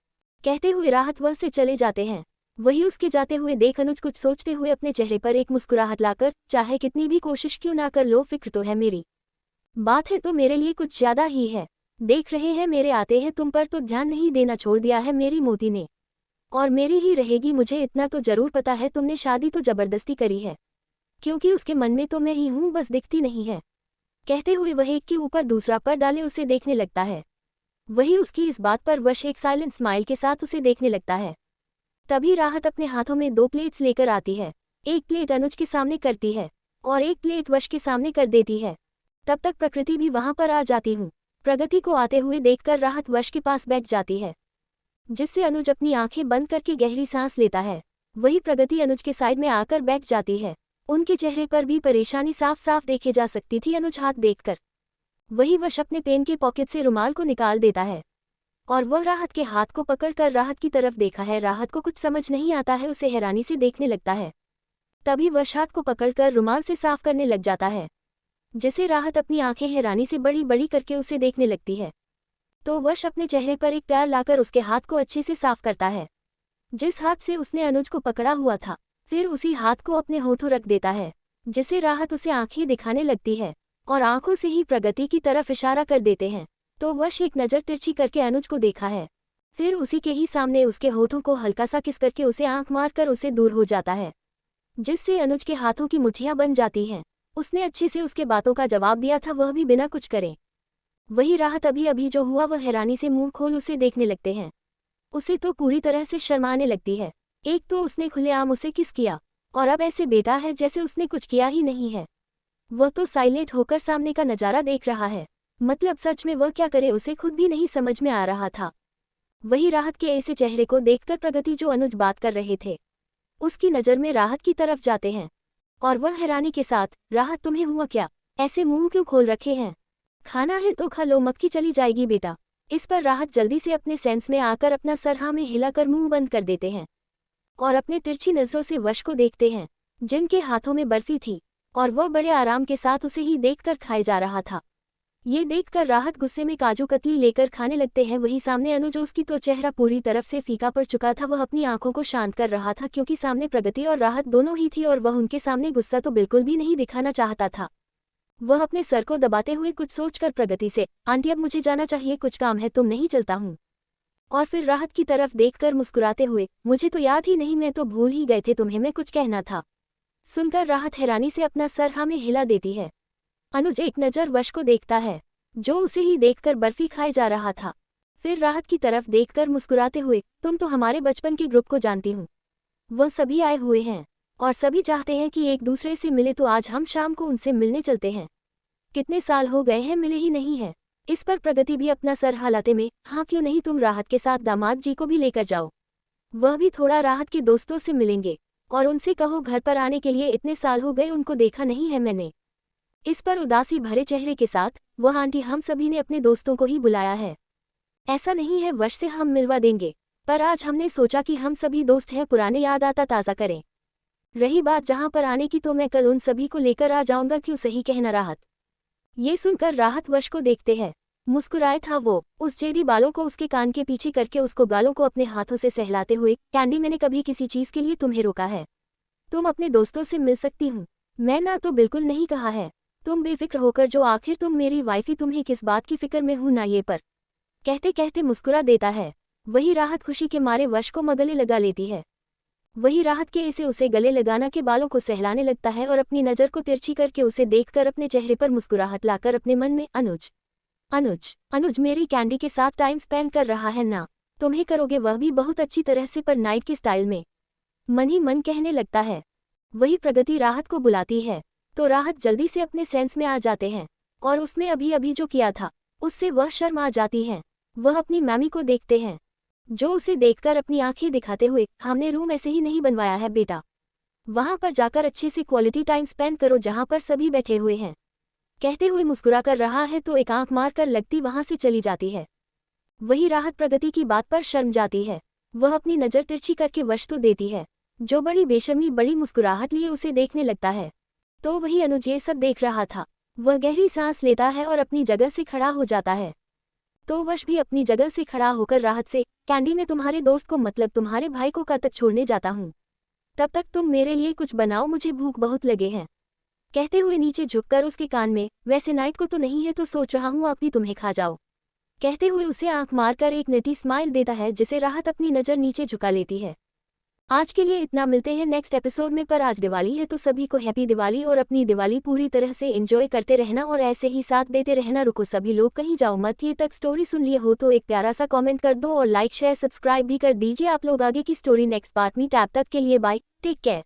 कहते हुए राहत वह से चले जाते हैं। वही उसके जाते हुए देख अनुज कुछ सोचते हुए अपने चेहरे पर एक मुस्कुराहट लाकर, चाहे कितनी भी कोशिश क्यों ना कर लो, फिक्र तो है मेरी, बात है तो मेरे लिए कुछ ज्यादा ही है। देख रहे हैं मेरे आते हैं तुम पर तो ध्यान नहीं देना छोड़ दिया है मेरी मोती ने, और मेरी ही रहेगी, मुझे इतना तो जरूर पता है, तुमने शादी तो जबरदस्ती करी है, क्योंकि उसके मन में तो मैं ही हूँ, बस दिखती नहीं है। कहते हुए वह एक के ऊपर दूसरा पर डाले उसे देखने लगता है। वही उसकी इस बात पर वश एक साइलेंट स्माइल के साथ उसे देखने लगता है। तभी राहत अपने हाथों में 2 प्लेट्स लेकर आती है। एक प्लेट अनुज के सामने करती है और एक प्लेट वश के सामने कर देती है। तब तक प्रकृति भी वहां पर आ जाती हूँ। प्रगति को आते हुए देखकर राहत वश के पास बैठ जाती है, जिससे अनुज अपनी आंखें बंद करके गहरी सांस लेता है। वही प्रगति अनुज के साइड में आकर बैठ जाती है। उनके चेहरे पर भी परेशानी साफ साफ देखे जा सकती थी अनुज हाथ देखकर। वही वश अपने पेन के पॉकेट से रुमाल को निकाल देता है और वह राहत के हाथ को पकड़कर राहत की तरफ देखा है। राहत को कुछ समझ नहीं आता है, उसे हैरानी से देखने लगता है। तभी वश हाथ को पकड़कर रुमाल से साफ करने लग जाता है, जिसे राहत अपनी आंखें हैरानी से बड़ी बड़ी करके उसे देखने लगती है। तो वश अपने चेहरे पर एक प्यार लाकर उसके हाथ को अच्छे से साफ करता है, जिस हाथ से उसने अनुज को पकड़ा हुआ था। फिर उसी हाथ को अपने होठों रख देता है, जिसे राहत उसे आंखें दिखाने लगती है और आंखों से ही प्रगति की तरफ इशारा कर देते हैं। तो वश एक नज़र तिरछी करके अनुज को देखा है, फिर उसी के ही सामने उसके होठों को हल्का सा किस करके उसे आंख मारकर उसे दूर हो जाता है, जिससे अनुज के हाथों की मुट्ठियां बन जाती हैं। उसने अच्छे से उसके बातों का जवाब दिया था, वह भी बिना कुछ करे। वही राहत अभी अभी जो हुआ वह हैरानी से मुंह खोल उसे देखने लगते हैं। उसे तो पूरी तरह से शर्माने लगती है। एक तो उसने खुलेआम उसे किस किया और अब ऐसे बेटा है जैसे उसने कुछ किया ही नहीं है। वह तो साइलेंट होकर सामने का नज़ारा देख रहा है, मतलब सच में वह क्या करे उसे खुद भी नहीं समझ में आ रहा था। वही राहत के ऐसे चेहरे को देखकर प्रगति, जो अनुज बात कर रहे थे, उसकी नज़र में राहत की तरफ जाते हैं और वह हैरानी के साथ, राहत तुम्हें हुआ क्या, ऐसे मुंह क्यों खोल रखे हैं, खाना है तो खा लो, मक्खी चली जाएगी बेटा। इस पर राहत जल्दी से अपने सेंस में आकर अपना सर हाँ में हिलाकर मुंह बंद कर देते हैं और अपने तिरछी नज़रों से वश को देखते हैं, जिनके हाथों में बर्फी थी और वह बड़े आराम के साथ उसे ही देखकर खाए जा रहा था। ये देखकर राहत गुस्से में काजू कतली लेकर खाने लगते हैं। वही सामने अनुज, उसकी तो चेहरा पूरी तरफ से फीका पड़ चुका था, वह अपनी आंखों को शांत कर रहा था क्योंकि सामने प्रगति और राहत दोनों ही थी और वह उनके सामने गुस्सा तो बिल्कुल भी नहीं दिखाना चाहता था। वह अपने सर को दबाते हुए कुछ सोचकर प्रगति से, आंटी अब मुझे जाना चाहिए, कुछ काम है, तुम नहीं चलता हूँ। और फिर राहत की तरफ देखकर मुस्कुराते हुए, मुझे तो याद ही नहीं, मैं तो भूल ही गए थे तुम्हें मैं कुछ कहना था। सुनकर राहत हैरानी से अपना सर हाँ में हिला देती है। अनुज एक नज़र वश को देखता है, जो उसे ही देखकर बर्फी खाए जा रहा था। फिर राहत की तरफ देखकर मुस्कुराते हुए, तुम तो हमारे बचपन के ग्रुप को जानती हूँ, वह सभी आए हुए हैं और सभी चाहते हैं कि एक दूसरे से मिले, तो आज हम शाम को उनसे मिलने चलते हैं। कितने साल हो गए हैं मिले ही नहीं है। इस पर प्रगति भी अपना सर हिलाते में, हाँ क्यों नहीं, तुम राहत के साथ दामाद जी को भी लेकर जाओ, वह भी थोड़ा राहत के दोस्तों से मिलेंगे और उनसे कहो घर पर आने के लिए, इतने साल हो गए उनको देखा नहीं है मैंने। इस पर उदासी भरे चेहरे के साथ, वह आंटी हम सभी ने अपने दोस्तों को ही बुलाया है, ऐसा नहीं है, वश से हम मिलवा देंगे। पर आज हमने सोचा कि हम सभी दोस्त हैं, पुराने याद आता ताज़ा करें। रही बात जहाँ पर आने की, तो मैं कल उन सभी को लेकर आ जाऊंगा, क्यों सही कहना राहत। ये सुनकर राहत वश को देखते हैं। मुस्कुराए था वो, उस जेडी बालों को उसके कान के पीछे करके उसको गालों को अपने हाथों से सहलाते हुए। कैंडी, मैंने कभी किसी चीज़ के लिए तुम्हें रोका है? तुम अपने दोस्तों से मिल सकती हूँ। मैं ना तो बिल्कुल नहीं कहा है। तुम बेफिक्र होकर जो, आखिर तुम मेरी वाइफी, तुम्हें किस बात की फिक्र में हूँ ना ये पर। कहते कहते मुस्कुरा देता है। वही राहत खुशी के मारे वश को गले लगा लेती है। वही राहत के इसे उसे गले लगाना के बालों को सहलाने लगता है और अपनी नज़र को तिरछी करके उसे देखकर अपने चेहरे पर मुस्कुराहट लाकर अपने मन में, अनुज अनुज अनुज मेरी कैंडी के साथ टाइम स्पेंड कर रहा है ना, तुम्हें करोगे वह भी बहुत अच्छी तरह से, पर नाइट के स्टाइल में। मन ही मन कहने लगता है। वही प्रगति राहत को बुलाती है तो राहत जल्दी से अपने सेंस में आ जाते हैं और उसने अभी अभी जो किया था उससे वह शर्म आ जाती है। वह अपनी मैमी को देखते हैं जो उसे देखकर अपनी आंखें दिखाते हुए, हमने रूम ऐसे ही नहीं बनवाया है बेटा, वहां पर जाकर अच्छे से क्वालिटी टाइम स्पेंड करो जहां पर सभी बैठे हुए हैं। कहते हुए मुस्कुरा कर रहा है तो एक आंख मार कर लगती वहां से चली जाती है। वही राहत प्रगति की बात पर शर्म जाती है। वह अपनी नज़र तिरछी करके वश तो देती है जो बड़ी बेशर्मी बड़ी मुस्कुराहट लिए उसे देखने लगता है। तो वही अनुज ये सब देख रहा था। वह गहरी सांस लेता है और अपनी जगह से खड़ा हो जाता है। तो वश भी अपनी जगह से खड़ा होकर राहत से, कैंडी मैं तुम्हारे दोस्त को, मतलब तुम्हारे भाई को कल तक छोड़ने जाता हूँ, तब तक तुम मेरे लिए कुछ बनाओ, मुझे भूख बहुत लगे हैं। कहते हुए नीचे झुककर उसके कान में, वैसे नाइट को तो नहीं है तो सोच रहा हूँ आप भी तुम्हें खा जाओ। कहते हुए उसे आंख मारकर एक नटी स्माइल देता है जिसे राहत अपनी नज़र नीचे झुका लेती है। आज के लिए इतना, मिलते हैं नेक्स्ट एपिसोड में। पर आज दिवाली है तो सभी को हैप्पी दिवाली और अपनी दिवाली पूरी तरह से एंजॉय करते रहना और ऐसे ही साथ देते रहना। रुको सभी लोग, कहीं जाओ मत, ये तक स्टोरी सुन लिए हो तो एक प्यारा सा कमेंट कर दो और लाइक शेयर सब्सक्राइब भी कर दीजिए। आप लोग आगे की स्टोरी नेक्स्ट पार्ट में, टैब तक के लिए बाय, टेक केयर।